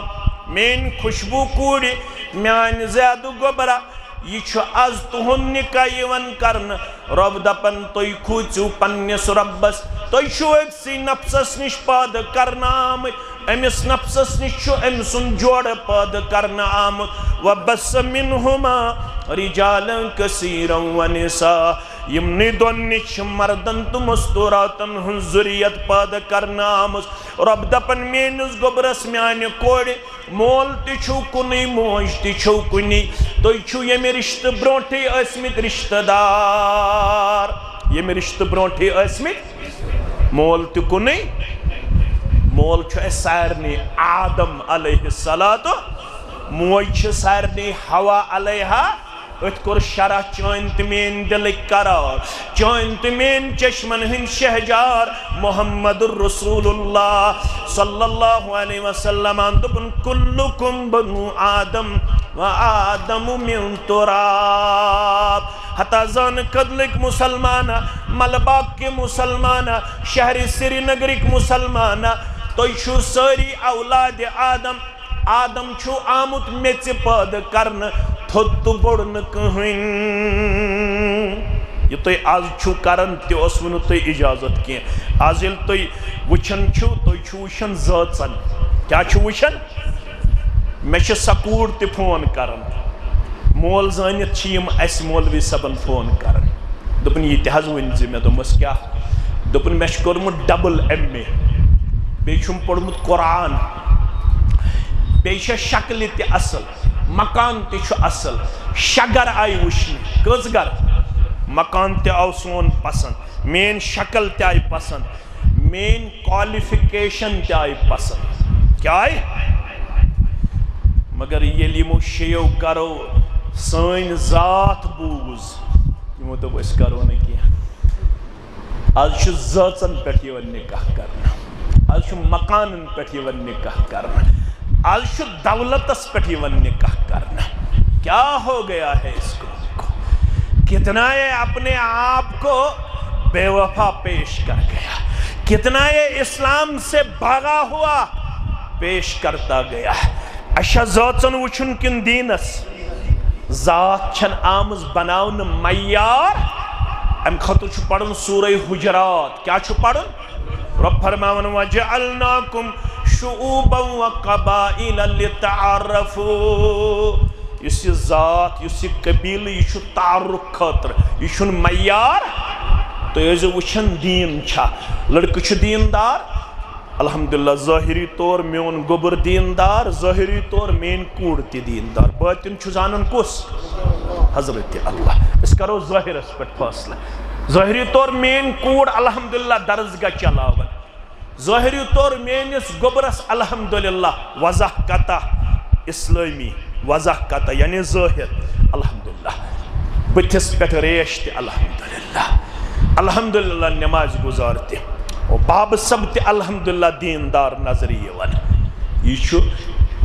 مین خوشبو کوڑی میان زیادہ گوبرہ یہ چھو از تہن نکاح یوان کرن رب دپن توی کھوچو پنس ربس توی چھو اکسی نفسس نش پاد کرنا آمد امس نفسس نش چھو ام سن جوڑ پاد کرنا آمد وبس منہما رجالا کثیرا ونساء یمنی دون نش مردن تو مستوراتن ہن ذریت پاد کرنا آمد رب دپن مینس گوبرس میانہ کوڑ مول تی چھو کنی موج تی چھو کنی توی چھو یمی رشتہ برونٹی اسمت رشتہ دار یمی رشتہ برونٹی اسمت مول تی کنی مول چھو اس سارنی آدم علیہ السلام موج چھو سارنی حوا علیہ ات کور شرح چون تمین دلک قرار چون تمین چشمن ہن شہجار محمد الرسول اللہ صلی اللہ علیہ وسلم دپن کلکم بنو آدم و آدم من تراب حتی زان قدلک مسلمانا ملباک کے مسلمانا شہر سری نگرک مسلمانا تو چھو ساری اولاد آدم آدم چھو آمت میچ پاد کرن تھود تو بڑن کہیں یہ تو آز چھو کرن تی اسونو تو اجازت کیں آز یل تو وچھن چھو وچھن ذاتن کیا چھو وچھن میں چھ سکور تی فون کرن مول زانیت چھیم اس مولوی صبن فون کرن دپن یہ تحض ونزی میں دمس کیا دپن میں شکرمت ڈبل ایم اے بیچھم پڑھمت قرآن بیچھ شکل تی اصل مکان تی چھو اصل شگر آئی وشنی کز گر مکان تی آو سون پسند مین شکل تی آئی پسند مین کوالیفیکیشن تی آئی پسند کیا آئی مگر یہ لیمو شیو کرو سین ذات بوز یمو تو اس کرو نکیا آج چھو ذاتن پیٹھی ون نکاح کرنا آج چھو مکانن پیٹھی ون نکاح کرنا آج چھو دولتس پیٹھی ون نکاح کرنا کیا ہو گیا ہے اس کو کتنا یہ اپنے آپ کو بے وفا پیش کر گیا کتنا یہ اسلام سے بھاگا ہوا پیش کرتا گیا اشا ذاتن وچھن کن دینس ذات چھن آمز بناون معیار ام خطر چھو پڑھن سورہ حجرات کیا چھو پڑھن رب فرماون وَجَعَلْنَاكُمْ شُعُوبًا وَقَبَائِلًا لِتَعَرَّفُوا یہ ذات یہ قبیل یہ چھو تعارف خاطر یہ چھو معیار تو یہ وچھن دین چھا لڑکہ چھو دیندار الحمدللہ ظاہری طور میون گبر دیندار ظاہری طور مین کوڑ تی دیندار باطن چھو زانن کس حضرت اللہ اس کرو ظاہر اس پر فاصلہ ظاہری طور مین کوڑ الحمدللہ درزگاہ چلاون ظاہری طور مینس گبرس الحمدللہ وضح کتا اسلامی وضح کتا یعنی ظاہر الحمدللہ بتس پہ ریشت الحمدللہ الحمدللہ نماز گزارتے اور باب سب تے الحمدللہ دیندار نظری ون یہ چھو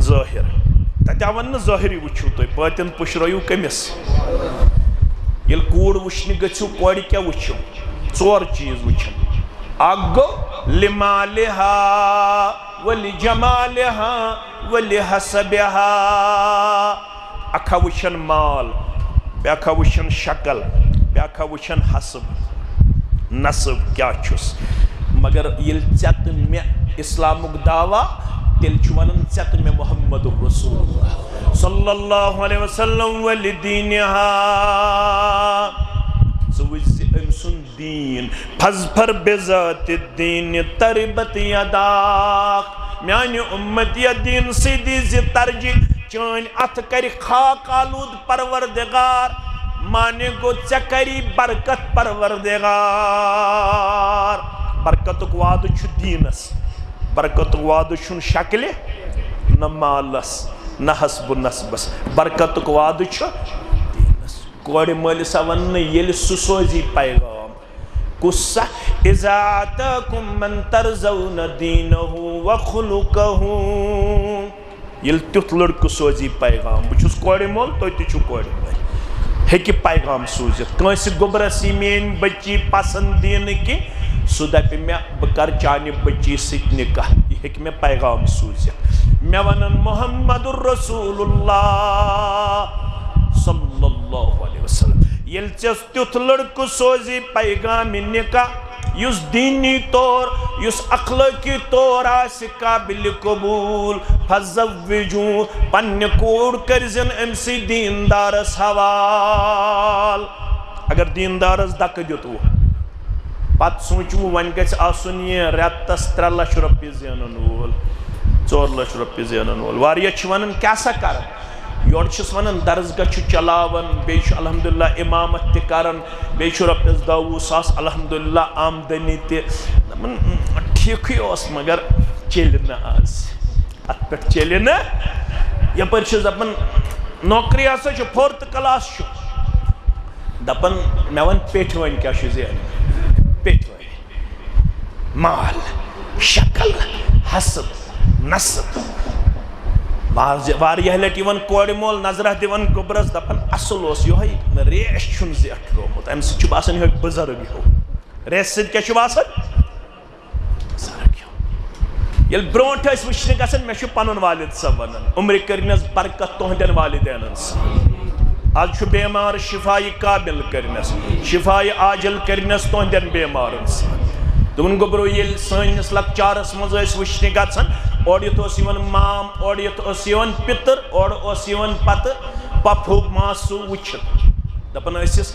ظاہر تتہ ون ظاہری وچھو تو باطن پشرویو کمس یل کوڑ وچھنہِ گژھِو کورِ کیٛاہ وٕچھِو ژور چیٖز وٕچھِن اکھ گوٚو لِمالِہا وَلِجَمالِہا وَلِحَسَبِہا اکھا وٕچھن مال بیٛاکھا وٕچھن شکل بیٛاکھا وٕچھن حسب نصب کیٛاہ چھُس مگر ییٚلہِ ژےٚ تہٕ مےٚ اسلامُک دعوا تیٚلہِ چھُ وَنان ژےٚ تہٕ مےٚ محمد رسول اللہ صلی اللہ علیہ وسلم وَلِدیٖنِہا ژٕ وٕچھ زِ أمۍ سُنٛد دیٖن فَاظْفَر بِذَاتِ الدیٖنِ تَرِبَتْ یَداک میانہِ اُمت یا دیٖن سۭتی زِ ترجی چٲنۍ اَتھٕ کَرِ خاک آلوٗد پروردگار مانے گوٚو ژےٚ کَری برکت پروردگار برکتُک وعدٕ چھُ دیٖنس برکتُک وعدٕ چھُنہٕ شکلہِ نہ مالس نہ حسبہٕ نصبس برکتُک وعدٕ چھُ دیٖنس کورِ مٲلِس آو وننہٕ ییٚلہِ سُہ سوزی پیغام کُس سا اِذا آتاکُم من ترضون دیٖنہُ وخلقہُ ییٚلہِ تیُتھ لڑکہٕ سوزی پیغام بہٕ چھُس کورِ مول تُہۍ تہِ چھِو کورِ مٲلۍ ہیٚکہِ پیغام سوٗزِتھ کٲنٛسہِ گوٚبرس یی میٲنۍ بٔچی پسنٛد دِنہٕ کینٛہہ سُہ دپہِ مےٚ بہٕ کرٕ چانہِ بٔچی سۭتۍ نکاح یہِ ہیٚکہِ مےٚ پیغام سوٗزِتھ مےٚ ونن محمد رسول اللہ صلی اللہ علیہ وسلم ییٚلہِ ژےٚ تیُتھ لڑکہٕ سوزی پیغامِ نکاح یُس دیٖنی طور یُس اخلٲقی طور آسہِ قابلِ قبوٗل فزوِجوٗ پننہِ کوٗر کٔرزٮ۪ن أمسٕے دیٖندارس حوال اگر دیٖندارس دکہٕ دِتوٕ پتہٕ سوٗنٛچوٕ وۄنۍ گژھِ آسُن یہِ رٮ۪تس 3 لچھ رۄپیہِ زینن وول 4 لچھ رۄپیہِ زینن وول واریاہ چھِ ونان کیٛاہ سا کران یورٕ چھِس ونان درسگاہ چھُ چلاوان بیٚیہِ چھُ الحمدُاللہ امامت تہِ کران بیٚیہِ چھُ رۄپیس 10-20 ساس الحمدُاللہ آمدنی تہِ دپان ٹھیٖکھٕے اوس مگر چلہِ نہٕ آز اتھ پٮ۪ٹھ چلہِ نہٕ یپٲرۍ چھِس دپان نوکری ہسا چھُ 4th کلاس چھُ دپان مےٚ ون پیٹھِ وۄنۍ کیٛاہ چھُ زینُن پیٹھِ وۄنۍ مال شکل حسب نصب واریاہ لٹہِ یِوان کورِ مول نظرہ دِوان گوٚبرس دپان اصل اوس یِہوے ریش چھُنہٕ زیٹھرومُت امہِ سۭتۍ چھُ باسان یِہوے بُزرگ ہیوٗ ریسہِ سۭتۍ کیٛاہ چھُ باسان بُزرگ ہیوٗ ییٚلہِ برونٛٹھ ٲسۍ وٕچھنہِ گژھان مےٚ چھُ پنُن والد صٲب ونان عمرِ کٔرنس برکت تُہنٛدٮ۪ن والدینن سۭتۍ آز چھُ بٮ۪مار شِفایہِ قابل کٔرنس شِفایہِ عاجل کٔرنس تُہنٛدٮ۪ن بٮ۪مارن سۭتۍ دوٚپُن گوٚبرو ییٚلہِ سٲنِس لۄکچارس منٛز ٲسۍ وٕچھنہِ گژھان اورٕ یُتھ اوس یِوان مام اورٕ یُتھ اوس یِوان پِتٕر اورٕ اوس یِوان پتہٕ پۄپھوٗ ماسوٗ وٕچھِتھ دپان ٲسِس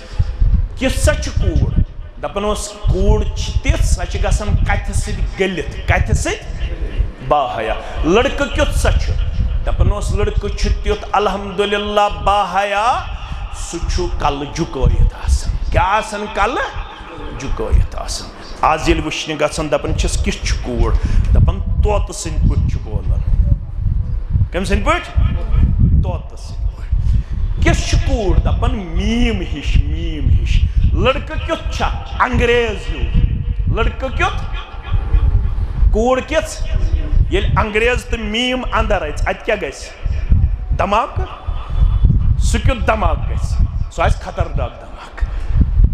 کِژھ سا چھِ کوٗر دپان اوس کوٗر چھِ تِژھ سۄ چھِ گژھان کتھِ سۭتۍ گٔلِتھ کتھِ سۭتۍ باحیا لڑکہٕ کیُتھ سا چھُ دپان اوس لڑکہٕ چھُ تیُتھ الحمدُاللہ باحیا سُہ چھُ کلہٕ جُکٲیِتھ آسان کیٛاہ آسان کلہٕ جُکٲیِتھ آسان آز ییٚلہِ وٕچھنہِ گژھان دپان چھِس کِژھ چھِ کوٗر دپان طوطہٕ سٕنٛدۍ پٲٹھۍ چھُ بولان کٔمۍ سٕنٛدۍ پٲٹھۍ طوطہٕ سٕنٛدۍ پٲٹھۍ کِژھ چھِ کوٗر دپان میٖم ہِش لڑکہٕ کیُتھ چھا انگریز ہیوٗ لڑکہٕ کیُتھ کوٗر کِژھ ییٚلہِ انگریز تہٕ میٖم انٛدر اَژِ اَتہِ کیٛاہ گژھِ دھماکہٕ سُہ کیُتھ دھماکہٕ گژھِ سُہ آسہِ خطرناک دھماکہٕ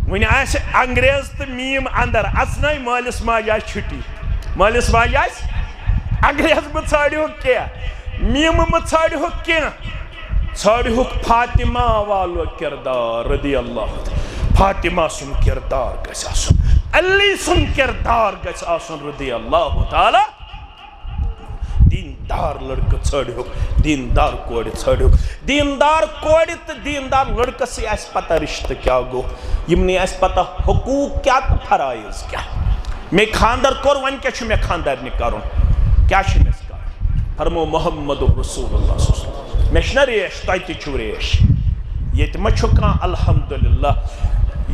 وۄنۍ آسہِ انگریز تہٕ میٖم انٛدر اژنٲے مٲلِس ماجہِ آسہِ چھُٹی مٲلِس ماجہِ آسہِ انگریز مہٕ ژھانٛڈِہُکھ کینٛہہ میٖمہٕ مہٕ ژھانٛڈِہُکھ کینٛہہ ژھانٛڈِہُکھ فاطمہ والو کردار رضی اللہ فاطمہ سُنٛد کردار گژھِ آسُن علی سُنٛد کردار گژھِ آسُن رضی اللہ تعالیٰ دیندار لڑکہٕ ژھانٛڈِہُکھ دیندار کورِ ژھانٛڈِہُکھ دیندار کورِ تہٕ دیندار لڑکسٕے آسہِ پتہ رشتہٕ کیٛاہ گوٚو یِمنٕے آسہِ پتہ حقوٗق کیٛاہ تہٕ فرٲیض کیٛاہ مےٚ خانٛدر کوٚر وۄنۍ کیٛاہ چھُ مےٚ خانٛدارنہِ کرُن کیٛاہ چھُ مےٚ کرُن فرمو محمد رسول اللہ مےٚ چھُنہ ریش تۄہہِ تہِ چھُو ریش ییٚتہِ ما چھُ کانٛہہ الحمدُاللہ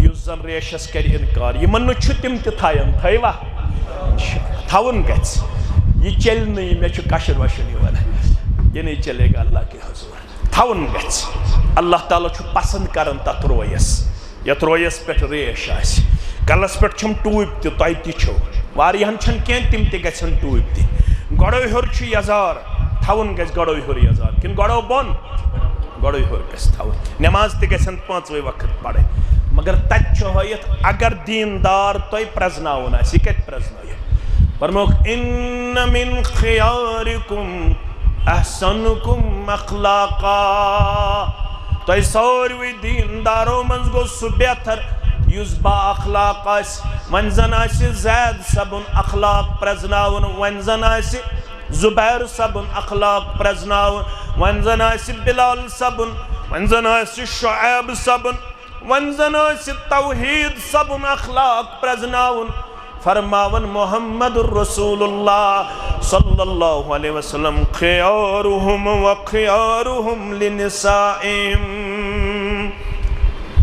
یُس زن ریشس کرِ اِنکار یِمن نہٕ چھُ تِم تہِ تھاین تھٲیوا تھاوُن گژھِ یہ چلہِ نہٕ یہِ مےٚ چھُ کشر وشر یِوان یہِ نہٕ چلے گا اللہ کے حضوٗر تھاوُن گژھِ اللہ تعالیٰ چھُ پسنٛد کران تتھ رویس یتھ رویس پٮ۪ٹھ ریش آسہِ کلس پٮ۪ٹھ چھُم ٹوٗپۍ تہِ تۄہہِ تہِ چھو واریاہن چھنہٕ کینٛہہ تِم تہِ گژھن ٹوٗپۍ تہِ گۄڈو ہیوٚر چھُ یزار تھاوُن گژھِ گۄڈو ہیوٚر یزار کِنہٕ گۄڈو بۄن گۄڈو ہیوٚر گژھِ تھاوُن نٮ۪ماز تہِ گژھن 5 وقت پرٕنۍ مگر تت ہائت اگر دیندار تہ پرزناون آسہ یہ کت پرزنائیو فرموک ان من خیارکم احسنکم اخلاقا تہ ساروی دیندارو من گو سہ بہتر یس با اخلاق آس ون زن آسہ زید صبن اخلاق پرزناون ون زن آسہ زبیر صبن اخلاق پرزناون ون زن آسہ بلال صبن ون زن آسہ شعیب صبن ون زن آسہ توحید صبن اخلاق پرزناون فرماون محمد الرسول اللہ صلی اللہ علیہ وسلم خیارہم و خیارہم لنسائم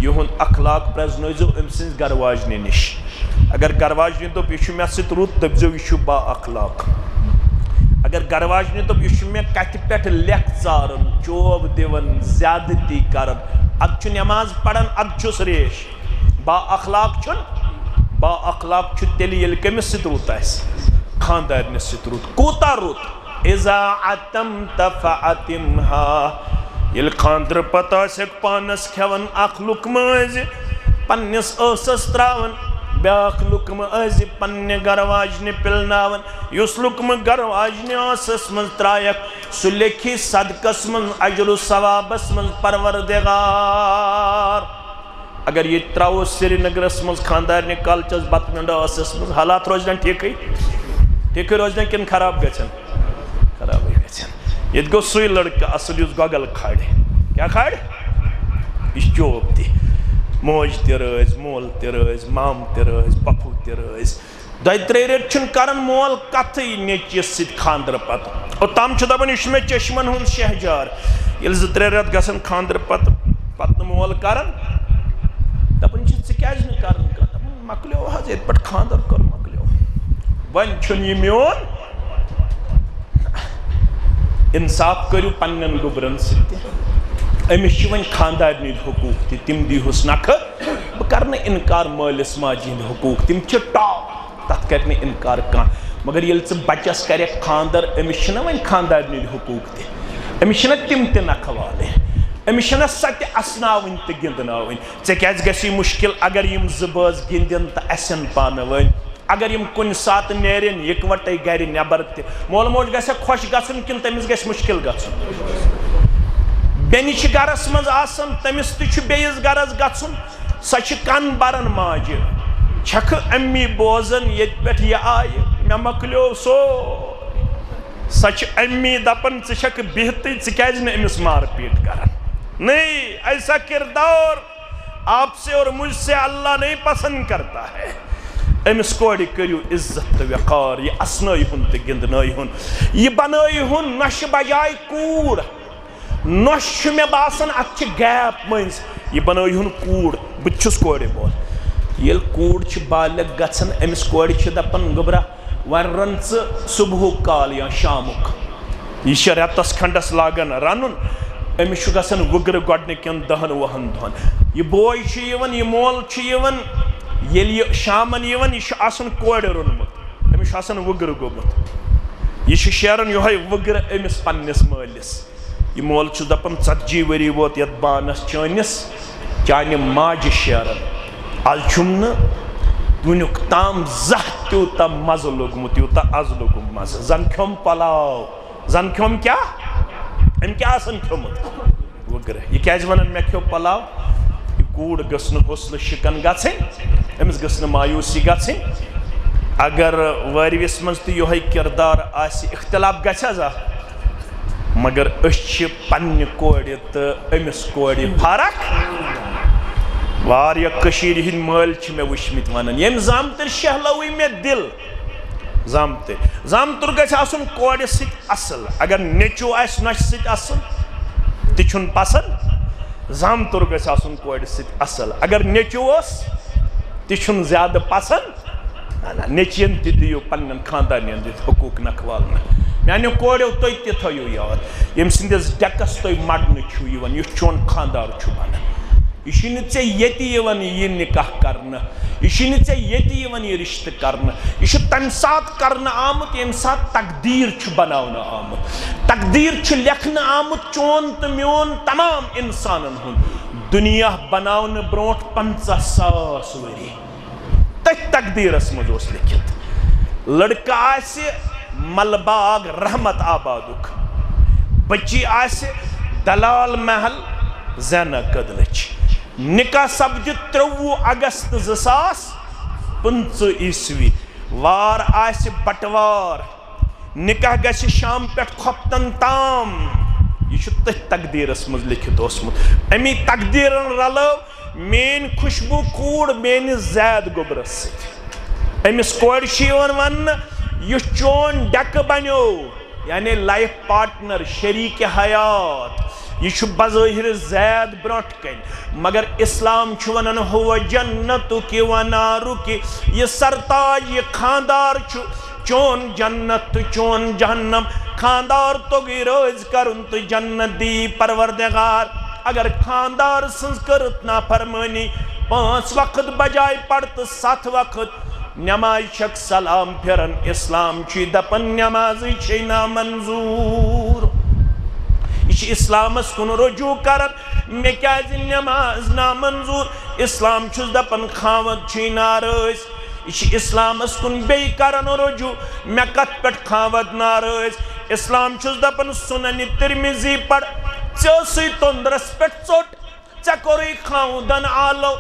یہن اخلاق پرزنائزو ام سنز گرواجنی نش اگر گرواجنی تو یہ مے ست رت دپزو یہ با اخلاق اگر گرواجنی تو یہ مے کت پہ لکھ ژارن چوب دون زیادتی کرن اد نماز پڑھن اد چھس ریش با اخلاق چھن با اخلاق چھ تیلی یل کمس ست رت آس خاندارنس ست رت کوتا رت اذا عتمت فعتمها یل خاندر پتہ آسک پانس کھیون اخ لقمہ ازِ پنس ٲسس تراون بیاکھ لقمہ ازِ پننہِ گرواجنہِ پلناون یس لقمہ گرواجنہِ ٲسس منٛز ترایکھ سُہ لیکھی صدقس منٛز اجر و ثوابس منٛز پروردگار اگر یہ تراو سری نگرس منٛز خاندارنہِ کالچس بتہٕ گنڈا ٲسس منٛز حالات روزن ٹھیکٕے روزن کِنہٕ خراب گژھن خرابٕے گژھن یہ گو سوی لڑکہ اصل اس گوگل کھاڑ کیا کھاڑ یہ چوب تہ موج تہ رز مول تہ رز مام تہ رز پپو تہ رز دۄیہِ ترٛیٚیہِ ریٚتۍ چھُنہٕ کران مول کتھٕے نیٚچوِس سۭتۍ خاندر پتہٕ اوٚتام چھُ دپان یہ چھُ مےٚ چشمن ہُنٛد شہجار ییٚلہِ 2-3 ریٚتھ گژھن خاندر پتہٕ نہٕ مول کران دپان چھِ ژٕ کیازِ نہٕ کران کانٛہہ دپان مۄکلیو حظ ییٚتہِ پٮ۪ٹھ خاندر کوٚر مۄکلیو وۄنۍ چھُنہٕ یہِ میون انصاف کرو پنن گوبرن سۭتۍ أمس چھِ وۄنۍ خاندارنی حقوق تہِ تِم دیٖہُس نکھٕ بہٕ کرٕ نہٕ انکار مٲلِس ماجہِ ہٕنٛدۍ حقوق تِم چھِ ٹاپ تتھ کرِ نہٕ انکار کانٛہہ مگر ییٚلہِ ژٕ بچس کرکھ خاندر أمس چھِنہ وۄنۍ خاندارنی حقوق تہِ أمس چھِنہ تِم تہِ نکھٕ والٕنۍ أمس چھِنہ سۄ تہِ اسناوٕنۍ تہٕ گِنٛدناوٕنۍ ژےٚ کیازِ گژھی مُشکل اگر یِم زٕ بٲژ گِنٛدن تہٕ اسن پانہٕ ؤنۍ اگر یم کن سات نیرن یکوٹے گھر نبر تہ مول موج گژھِ خوش گژھن کن تمس گژھِ مشکل گژھن بینہِ چھِ گرس منٛز آسان تمس تہِ چھُ بیٚیِس گرس گژھُن سۄ چھِ کن بران ماجہِ چھکھٕ امی بوزان ییٚتہِ پٮ۪ٹھ یہِ آیہِ مےٚ مۄکلیو سورُے سۄ چھِ امی دپان ژٕ چھکھ بِہتٕے ژٕ کیازِ نہٕ أمِس مار پیٖٹ کران نہیں ایسا کردار آپ سے اور مجھ سے اللہ نہیں پسند کرتا ہے امس کوڑِ کٔرِو عزت تہٕ وقار یہِ اسنٲیہُن تہٕ گِنٛدنٲیہُن یہِ بنٲیہُن نۄشہِ بجاے کوٗر نۄش چھُ مےٚ باسان اتھ چھِ گیپ مٔنٛزۍ یہِ بنٲیہُن کوٗر بہٕ تہِ چھُس کورِ بول ییٚلہِ کوٗر چھِ بالغ گژھان أمِس کورِ چھِ دپان گوٚبرا وۄنۍ رن ژٕ صبحُک کال یا شامُک یہِ چھِ رٮ۪تس کھنڈس لاگان رنُن أمِس چھُ گژھان وُگرٕ گۄڈنِکٮ۪ن 10-20 دۄہن یہِ بوے چھُ یِوان یہِ مول چھُ یِوان ییٚلہِ یہِ شامن یِوان یہِ چھُ آسان کورِ روٚنمُت أمِس چھُ آسان وُگرٕ گوٚمُت یہِ چھُ شیران یِہوے وُگرٕ أمِس پننِس مٲلِس یہِ مول چھُ دپان 40 ؤری ووت یتھ بانس چٲنِس چانہِ ماجہِ شیران آز چھُم نہٕ وُنیُک تام زانٛہہ تیوٗتاہ مزٕ لوٚگمُت یوٗتاہ آز لوٚگُم مزٕ زن کھیوٚم پلاو زن کھیوٚم کیاہ أمۍ کیاہ آسان کھیوٚمُت وُگرٕ یہِ کیازِ ونان مےٚ کھیوٚو پلاو یہِ کوٗر گٔژھ نہٕ حوصلہٕ شِکن گژھٕنۍ أمِس گٔژھ نہٕ مایوٗسی گژھٕنۍ اگر وٲروِس منٛز تہِ یِہوے کِردار آسہِ اختلاف گژھِ حظ مگر أسۍ چھِ پننہِ کورِ تہٕ أمِس کورِ فرق واریاہ کٔشیٖرِ ہٕنٛدۍ مٲلۍ چھِ مےٚ وٕچھمٕتۍ ونان ییٚمہِ زامتٕرۍ شہلوٕے مےٚ دِل زامتُر گژھِ آسُن کورِ سۭتۍ اصل اگر نیٚچوٗ آسہِ نۄشہِ سۭتۍ اصل تہِ چھُنہٕ پسنٛد زامتُر گژھِ آسُن کورِ سۭتۍ اصل اگر نیٚچوٗ اوس تہِ چھُنہٕ زیادٕ پسنٛد نیٚچوٮ۪ن تہِ دِیِو پننٮ۪ن خاندارنٮ۪ن دِتھ حقوٗق نکھوالنہٕ میانیو کوریو تُہۍ تہِ تھٲیِو یاد ییٚمہِ سٕنٛدِس ڈٮ۪کس تُہۍ مڑنہٕ چھُو یِوان یُس چون خاندار چھُ بنان یہ ژے یتی یوان یہ نکاح کرنا، یہ ژے یتی یوان یہ رشتہ کرنا، یہ تمہ سات کرنا آمت یم سات تقدیر بناونا آمت، تقدیر لکھنا آمت چون تو میون تمام انسانن ہن دنیا بناون بروٹ 50,000 وری تتھ تقدیرس مز اوس لکھت لڑکہ آسہ ملباغ رحمت آبادک، بچی آسہ دلال محل زینہ کدلچ، نکاح سپدِ 23 اگست 2015 عیسوی، وار آسہ بٹوار، نکاح گژھِ شام پٮ۪ٹھ کھۄفتن تام، یہ چھُ تٔتھۍ تقدیرس منٛز لیکھِتھ اوسمُت۔ امی تقدیرن رلٲو میٲنۍ خوشبو کوٗر میٲنِس زید گوبرس سۭتۍ، أمِس کورِ چھُ یِوان وننہٕ یُس چون ڈیکہٕ بنیو، یعنی لائف پارٹنر، شریک حیات، یہ چھُ بظٲہِر زید برونٛٹھ کَنۍ، مگر اسلام چھُ ونان ہوا جنتُک و نارُک، یہ سرتاج، یہ خاندار چھُ چون جنت تو چون جہنم، خاندار توگی روز کرن تو جنت دی پروردگار، اگر خاندار سنز کرت نافرمانی 5 وقت بجائے پڑت 7 وقت نماز چھک سلام پھرن، اسلام چی دپن نمازی چی نامنظور، یہ اسلامس کن رجوع کرن میں کیاز نماز نامنظور، اسلام چھس دپن خاوند چی ناراض، یہ اسلامس کن بی کرن رجوع میں کت پٹ خاوند ناراض، اسلام چھس دپن سنن ترمذی پڑ ژےٚ تندرس پٹ ژوٹ ژےٚ کوری خاوندن آلو،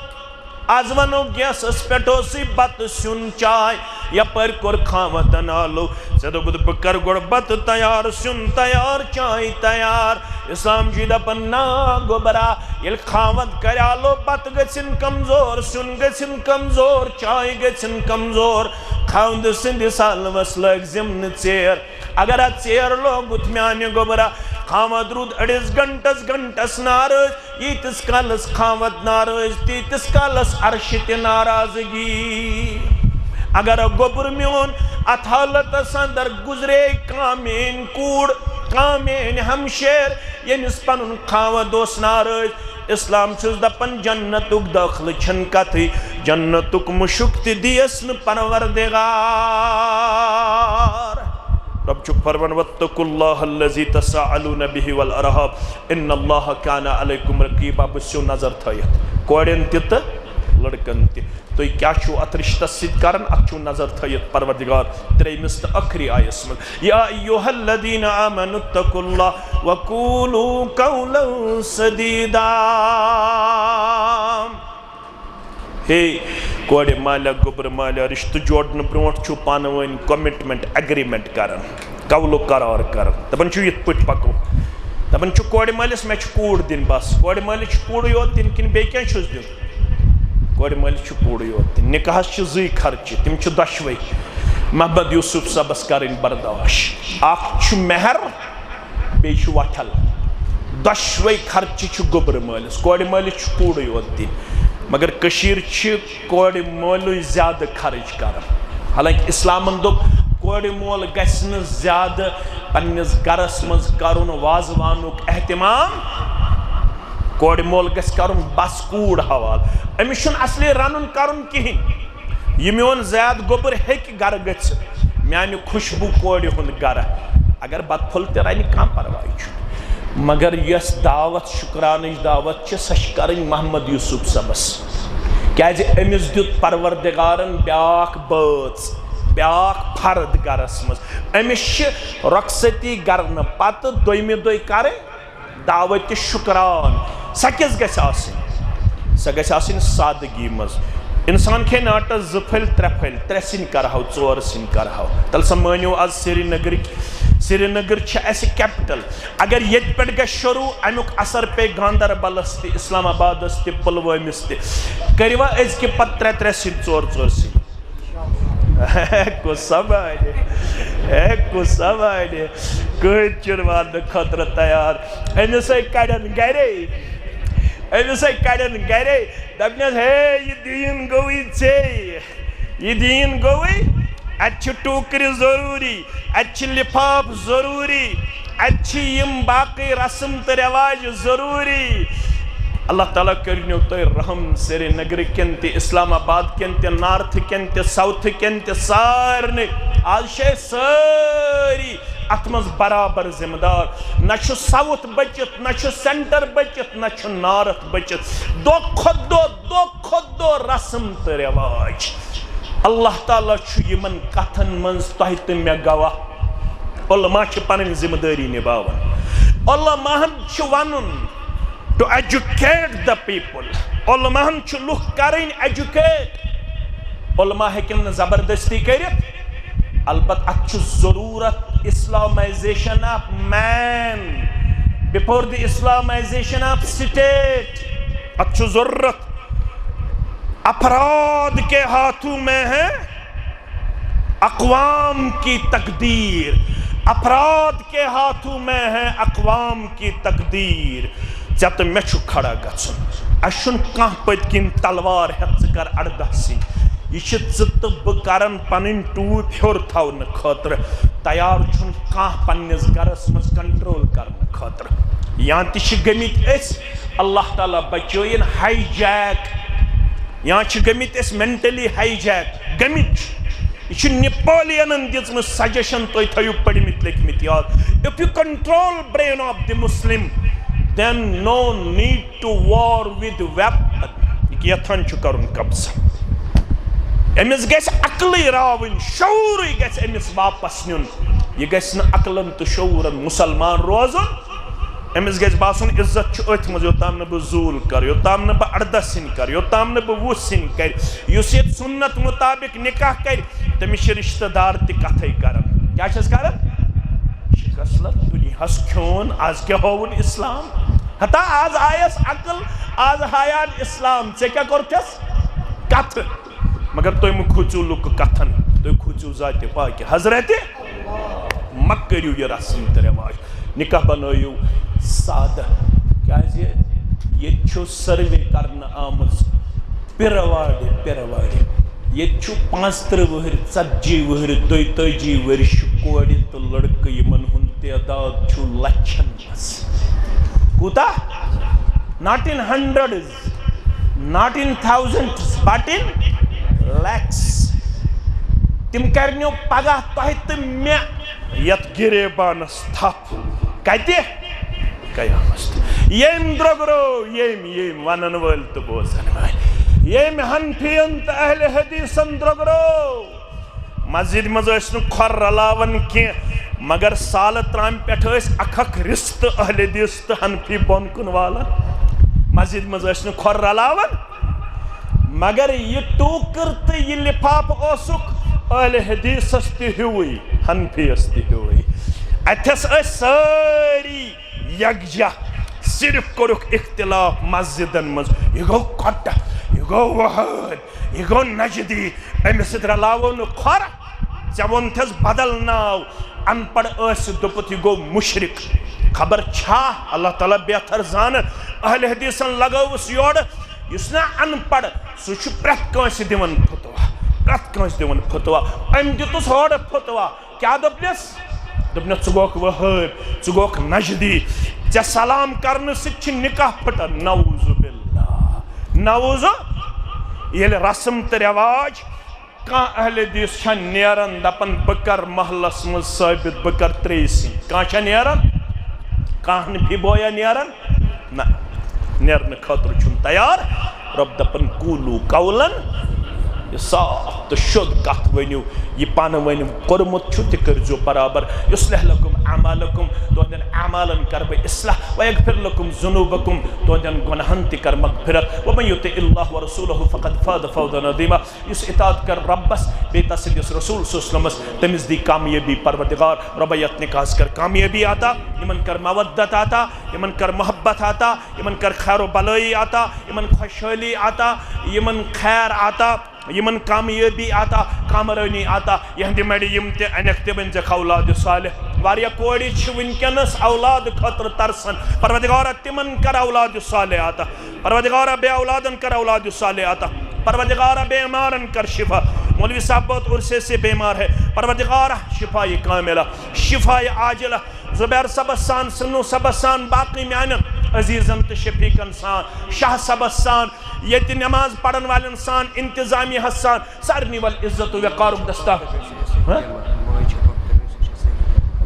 آز ونو گیسس پٹوسی بت سیون چائے، یپر کور خاوندن آلو، ژےٚ دوٚپُتھ بہٕ کر گۄڈٕ بتہٕ تیار سیون تیار چائے تیار، اسلام چھُ دپان نا گوبرا ییٚلہِ خاوند کرِ آلو بتہٕ گژھن کمزور، سیون گژھن کمزور، چائے گژھن کمزور، خاوند سٕنٛدِس حلوس لٲگۍ زِمنہٕ ژیر، اگر اتھ ژیر لوگُتھ میانہِ گوبرا خاوند رود أڑِس گھنٹس ناراض، ییٖتِس کالس خاوند ناراض تیٖتِس کالس عرش تہِ ناراضگی، اگر گوبر میون ات حالتس اندر گزرے کانٛہہ میٲنۍ کوٗر کانٛہہ میٲنۍ ہمشیر ییٚمِس پنُن خاوند اوس ناراض، اسلام چھُس دپان جنتُک دٲخلہٕ چھنہٕ کتھٕے، جنتُک مُشُک تہِ دِیس نہٕ پروردگار، رب چھُ فرمان واتقوا اللہ الذی تساءلون به والارحام ان اللہ کان علیکم رقیبا، بہٕ چھُسو نظر تھٲیِتھ کورٮ۪ن تہِ تہٕ لڑکن تہِ، تُہۍ کیٛاہ چھُو اتھ رشتس سۭتۍ کران، اتھ چھُو نظر تھٲیِتھ پروردگار 3مِس تہٕ ٲخری آیس منٛز، یا ایھا الذین آمنوا اتقوا اللہ وقولوا قولا سدیدا، ہے کورِ مالیہ گوبر مالیہ رشتہ جوڑنہٕ برونٛٹھ چھُو پانہٕ ؤنۍ کمٹمنٹ ایگریمنٹ کران، قولو قرار کران، دپان چھُو یِتھ پٲٹھۍ پکو، دپان چھُ کورِ مٲلِس مےٚ چھُ کوٗر دِنۍ بس، کورِ مٲلِس چھُ کوٗرٕے یوت دِنۍ کِنہٕ بیٚیہِ کینٛہہ چھُس دیُن، کورِ مٲلِس چھُ کوٗرٕے یوت دِنۍ، نکاحس چھِ 2 خرچہِ، تِم چھِ دۄشوے، محمد یوسف صٲبس کرٕنۍ برداش، اکھ چھُ مہر بیٚیہِ چھُ وٹھل، دۄشوے خرچہِ چھِ گوبر مٲلِس، کورِ مٲلِس چھُ کوٗرٕے یوت دِنۍ، مگر کشیر چھِ کورِ مولٕے زیادٕ خرچ کران، حالانکہ اسلامن دوٚپ کورِ مول گژھِ نہٕ زیادٕ پننِس گرس منٛز کرُن وازوانُک احتمام، کورِ مول گژھِ کرُن بس کوٗر حوالہٕ، أمِس چھُنہٕ اصلی رنُن کرُن کِہیٖنۍ، یہِ میون زید گوبر ہیٚکہِ گرٕ گٔژھِتھ میانہِ خوشبوٗ کورِ ہُنٛد گرٕ، اگر بتہٕ پھوٚل تہِ رنہِ کانٛہہ پرواے چھُنہٕ، مگر یس دعوت شکرانٕچ دعوت چھِ سۄ چھِ کرٕنۍ محمد یوسف صٲبس، کیازِ أمِس دیُت پروردگارن بیاکھ بٲژ، بیاکھ فرد گرس منٛز، أمِس چھِ رۄخصتی کرنہٕ پتہٕ دوٚیمہِ دۄہہِ کرٕنۍ دعوتِ شکران، سۄ کِژھ گژھِ آسٕنۍ، سۄ گژھِ آسٕنۍ سادگی منٛز، انسان کھیٚنہِ آٹس 2 پھٔلۍ 3 پھٔلۍ، 3 سِنۍ کرہو 4 سِنۍ کرہو، تل سا مٲنِو آز سرینگر چھِ اَسہِ کیپٹل، اگر ییٚتہِ پٮ۪ٹھ گژھِ شروع امیُک اثر پیٚیہِ گاندربلس تہِ، اسلام آبادس تہِ، پُلوٲمِس تہِ، کٔرِوا أزکہِ پتہٕ 3 سِنۍ 4 سِنۍ، کُس سمانے کٕہٕنۍ چھُنہٕ واتنہٕ خٲطرٕ تیار، أمِسے کڑن گرے، دپنس ہے یہِ دیٖن گوٚوٕے ژےٚ، یہِ دیٖن گوٚوٕے، اتہِ چھِ ٹوٗکرِ ضروٗری، اتہِ چھِ لفاف ضروٗری، اتہِ چھِ یِم باقٕے رسم تہٕ رٮ۪واج ضروٗری، اللہ تعالیٰ کرنیو تو رحم سری نگر کن تی اسلام آباد کن تی نارتھ کن تی ساؤتھ کن تی سارنے آج شے ساری اتمز برابر ذمہ دار نہ چھو ساؤتھ بچت نہ چھو سینٹر بچت نہ چھو نارتھ بچت دو خود دو رسم تو رواج اللہ تعالیٰ چھو یمن کتھن منز تحت میں گواہ علماء چھو پنن ذمہ داری نباون علماء چھو ونن to educate the people علماء چھو لوگ کریں educate علماء ہیکن زبردستی کرت البت اچھو ضرورت Islamization of man before the Islamization of state اچھو ضرورت افراد کے ہاتھوں میں ہے اقوام کی تقدیر افراد کے ہاتھوں میں ہے اقوام کی تقدیر جب میں چھو کھڑا گژھن اشن کان پت کن تلوار ہت کر اردہ سی یہ ژت بہ کرن پنن ٹوپ ہور تھاون خاطر تیار چھن کان پنس گرس مز کنٹرول کرن خاطر یا تش گمت اس اللہ تعالی بچوین ہائی جیک یا چھ گمت اس مینٹلی ہائی جیک گمت یہ نپولینن دژم سجیشن تُہۍ تھٲیِو پٔرمٕتۍ لیکھمٕتۍ یاد if you control brain of the Muslim then no need to war with weapon یتھن چھُ کرُن قبضہ امس گژھِ عقلٕے راوٕنۍ شعوٗرٕے گژھِ امس واپس نیُن یہ گژھِ نہٕ عقلن تہٕ شعوٗرن مُسلمان روزُن امس گژھِ باسُن عزت چھُ أتھۍ منٛز یوٚتام نہٕ بہٕ زوٗل کرٕ یوٚتام نہٕ بہٕ اردہ سِنۍ کرٕ یوٚتام نہٕ بہٕ 20 سِنۍ کرِ یُس ییٚتہِ سُنت مطابق نکاح کرِ تٔمِس چھِ رشتہٕ دار تہِ کتھے کران کیٛاہ چھِس کران شکست دنیاہس کھیوٚن آز کیٛاہ ہووُن اسلام ہتا آز آیس عقل آز ہایان اسلام ژےٚ کیٛاہ کوٚرتھس کتھٕ مگر تُہۍ مہٕ کھوٗژِو لُکہٕ کتھن تُہۍ کھوٗژِو ذاتِ پاکہِ حضرت مہ کٔرِو یہِ رسم تہٕ رٮ۪واج نکاح بنٲیِو سادہ کیٛازِ ییٚتہِ چھُ سٔروے کرنہٕ آمٕژ پِرٕواڑِ ییٚتہِ چھُ 35 وٕہٕرۍ 40 وٕہٕرۍ 42 ؤرشہِ کورِ تہٕ لڑکہٕ یِمن ہُنٛد تعداد چھُ لچھن منٛز کوٗتاہ not in hundreds not in thousands but in lakhs تِم کرنیو پگاہ تۄہہِ تہٕ مےٚ یتھ گریبانس تھپھ کتہِ قیامس ییٚمۍ درٛوٚگرو ییٚمۍ ونن وٲلۍ تہٕ بوزن وٲلۍ ییٚمۍ حنفین تہٕ اہلِ حدیثن درٛوٚگرو مسجد منٛز ٲسۍ نہٕ کھۄر رلاوان کینٛہہ مگر سالہٕ ترامہِ پٮ۪ٹھ ٲسۍ اکھ رِستہٕ اہلِ حدیث تہٕ حنفی بۄن کُن والان مسجد منٛز ٲسۍ نہٕ کھۄر رلاوان مگر یہ ٹوکر تہٕ یہ لفاف اوسُکھ اہلِ حدیثس تہِ ہیوٗوٕے حنفیس تہِ ہیوٗوٕے اتھس ٲسۍ سٲری یکجا صرف کوٚرُکھ اختلاف مسجدن منٛز یہِ گوٚو کۄٹہ یہِ گوٚو وہٲبی یہِ گوٚو نجدی أمِس سۭتۍ رلاوو نہٕ کھۄر ژےٚ ووٚنتھس بدل ناو ان پڑھ ٲسِتھ دوٚپُتھ یہِ گوٚو مُشرِک خبر چھا اللہ تعالیٰ بہتر زانن اہلِ حدیثن لگٲوٕس یورٕ یُس نا ان پڑھ سُہ چھُ پرٛٮ۪تھ کٲنٛسہِ دِوان فتوا أمۍ دِتُس ہورٕ فتوا کیٛاہ دوٚپنس ژٕ گوٚکھ وہٲبی ژٕ گوٚکھ نجدی ژےٚ سلام کرنہٕ سۭتۍ چھِ نکاح پھٕٹان نعوذ باللہ نعوذ ییٚلہِ رسم تہٕ رٮ۪واج کانٛہہ اہلِ حدیث چھا نیران دپان بہٕ کرٕ محلس منٛز ثٲبت بہٕ کرٕ 3 سِنۍ کانٛہہ چھا نیران کانٛہہ حنفی بویا نیران نہ نیرنہٕ خٲطرٕ چھُنہٕ تیار رب دپان قوٗلوٗ قولن یہ صاف تو شد کت ونیو یہ پانہ ون کورمت چھو تہ کرزو برابر یصلح لکم اعمالکم تہندین اعمالن کر بہ اصلاح ویغفر لکم ذنوبکم تہندین گناہن تہ کر مغفرت ومن یطع اللہ ورسولہ فقد فاز فوزا عظیما یس اطاعت کر ربس بیٚیہِ تسٕنٛدِس رسول صلی اللہ علیہ وسلمس تٔمِس دی کامیٲبی پروردگار رۄبے یتھ نکاحس کر کامیٲبی عطا یمن کر مودت عطا یمن کر محبت عطا یمن کر خیر و بلٲیی عطا یمن خوشحٲلی عطا یمن خیر عطا یمن کامیٲبی عطا کامرٲنی عطا یہندِ مڑِ یم تہِ انیکھ تہِ ؤنۍزٮ۪کھ اولاد صالح واریاہ کورِ چھِ وٕنکٮ۪نس اولاد خٲطرٕ ترسان پروردگارا تِمن کر اولاد صالح عطا پروردگارا بے اولادن کر اولاد صالح عطا پروردگارا بیمارن کر شفا مولوی صاحب بہت عرصے سے بیمار ہے پروردگارا شفا کاملہ شفا عاجلہ زبیر صاحب سان سنو صاحب سان باقی میانن عزیزن تو شفیقن سان شاہ صبس سان یت نماز پڑھن والن سان انتظامی حسان سارنی والعزت و وقارک دستا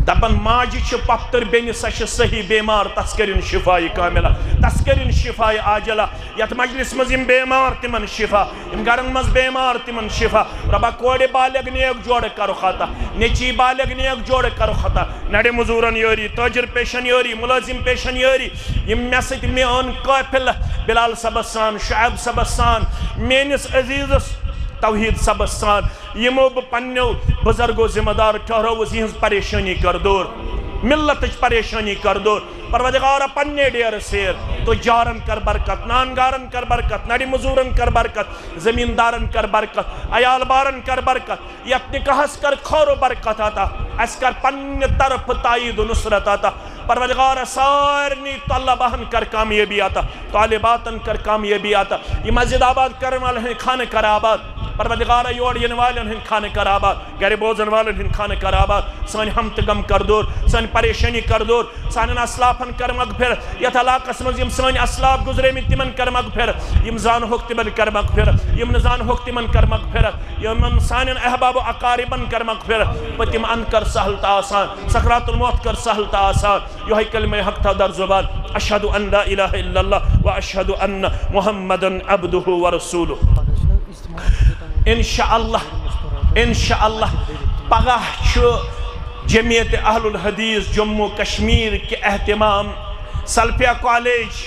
دپن ماجی چھ پپتر بینی سا چھ صحیح بیمار تس کرن شفای کاملہ تس کرن شفای عاجلہ یت مجلس مز یم بیمار تمن شفا یم گرن مز بیمار تمن شفا ربا کوڑ بالغ نیک جوڑ کرو خطا نیچی بالغ نیک جوڑ کرو خطا نڑے مزورن یوری تاجر پیشن یوری ملازم پیشن یوری یم میں ست میون قافلہ بلال صبسان شعیب صبسان مینس عزیزس توحید صبسان یمو پنیو بزرگو ذمہ دار ٹھہرو یہز پریشانی کر دور ملت پریشانی کر دور پروردگار پنے ڈیر سیر تو جارن کر برکت نانگارن کر برکت نڑی مزورن کر برکت زمیندارن کر برکت عیال بارن کر برکت یک نکاحس کر خور و برکت آتا اس کر پنے طرف تائید و نصرت آتا پروردگار سارنی طلبہن کر کامیابی آتا طالباتن کر کامیابی آتا یہ مسجد آباد کرن والے ہیں کھانے کر آباد پروردگار یوڑ ین والن ہن کھانے کر آباد گھر بوزن والن ہن کھانے کر آباد سان ہم تگم کر دور سان پریشانی کر دور سان اسلافن کر مغفر یت علاقس مز یم سان اسلاف گزرے میں تمن کر مغفر یم زان ہوک تمن کر مغفر یم نزان ہوک تمن کر مغفر یم سان احباب و اقاربن کر مغفر پتم ان کر سہل تا آسان سکرات الموت کر سہل تا آسان یہ کلمہ حق تھا در زبان اشہد ان لا الہ الا اللہ و اشہد ان محمدن عبدہ و رسولہ انشاءاللہ پگہ چھو جمعیت اہل الحدیث جموں کشمیر کے اہتمام سلفیہ کالج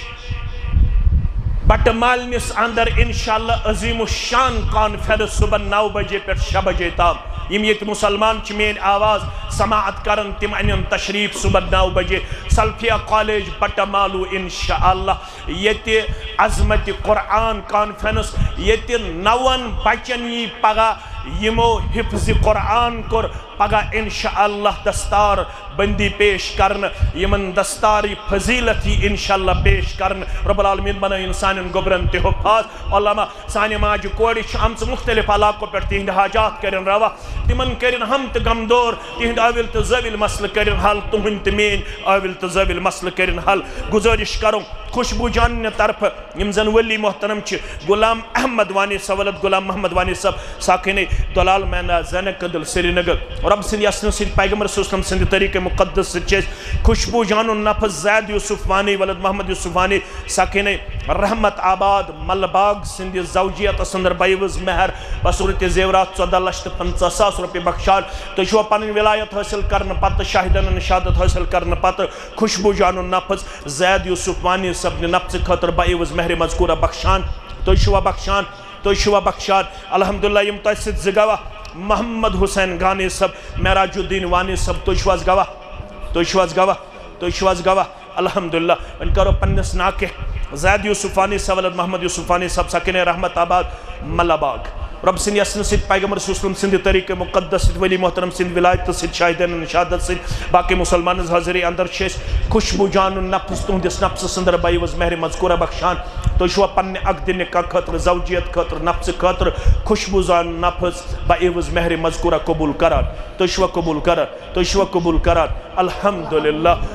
بٹ مالنس اندر انشاءاللہ عظیم الشان کانفرنس صبح 9 بجے پر 6 بجے تام یم یت مسلمان چھ مین آواز سماعت کرن تم انن تشریف صبح 9 بجے سلفیہ کالج بٹ مالو انشاءاللہ یت عظمت قرآن کانفرنس یت 9 بچن یہ پگہ یمو حفظ قرآن کر پگہ انشاءاللہ دستار بندی پیش کرن یمن دستاری فضیلت ہی انشاءاللہ پیش کرن رب العالمین بنا انسان گبرن تے حفاظ علامہ سانی ماج کوڑی شامس مختلف علاقوں پر تہند حاجات کرن روا تمن کرن ہم تغم دور تہند آویل تزویل مسئلہ کرن حل تہن تمین آویل تزویل مسئلہ کرن حل گزارش کروں خوشبو جان طرف یمزن ولی محترم چھ غلام احمد وانی سولت غلام محمد وانی صاحب ساکن دلال مینا زینک دل سری نگر رب سندی اسن سید پیغمبر صلی اللہ علیہ وسلم سندی طریق مقدس سے چیز خوشبو جان النفس زید یوسف وانی ولد محمد یوسف وانی ساکن رحمت آباد ملباغ سندی زوجیت سندر بائیوز مہر بصورت زیورات 14,50,000 روپے بخشال تو شو پنن ولایت حاصل کرن پت شاہدن شہادت حاصل کرن پت خوشبو جان النفس زید یوسف وانی سب نفس خطر بائیوز مہر مذکورہ بخشان تو شوا بخشان الحمدللہ یم تیسد زگوہ محمد حسین گانی سب معراج الدین وانی سب تو شواز گواہ الحمدللہ ان کرو پنس ناکے زید یوسف وانی سولد محمد یوسف وانی سب سکن رحمت آباد ملباغ رب سندی اسن سید پیغمبر صلی اللہ علیہ وسلم سندی طریق مقدس سید ولی محترم سند ولایت سید شاہدین شہادت سید باقی مسلمان حاضری اندر شیش خوشبو جان نفس تہندس نفس سندر بائیوز مہر مذکورہ بخشان تو شو پنہ عقد نکاح خاطر زوجیت خاطر نفس خاطر خوشبو جان نفس بائیوز مہر مذکورہ قبول کران تو شو قبول کران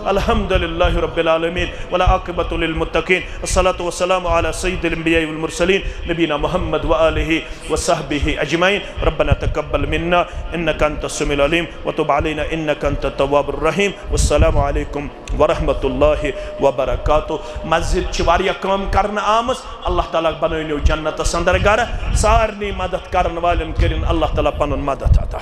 الحمدللہ رب العالمین والعاقبۃ للمتقین الصلاة والسلام علی سید الانبیاء والمرسلین نبینا محمد وآلہ وصحبہ اجمعین ربنا تقبل منا انک انت السمیع العلیم وتب علینا انک انت التواب الرحیم والسلام علیکم ورحمۃ اللہ وبرکاتہ مسجد چواریا کام کرنا آمس اللہ تعالیٰ بنائنو جنت سندر گر سارنی مدد کرن والن کرن اللہ تعالیٰ پنن مدد عطا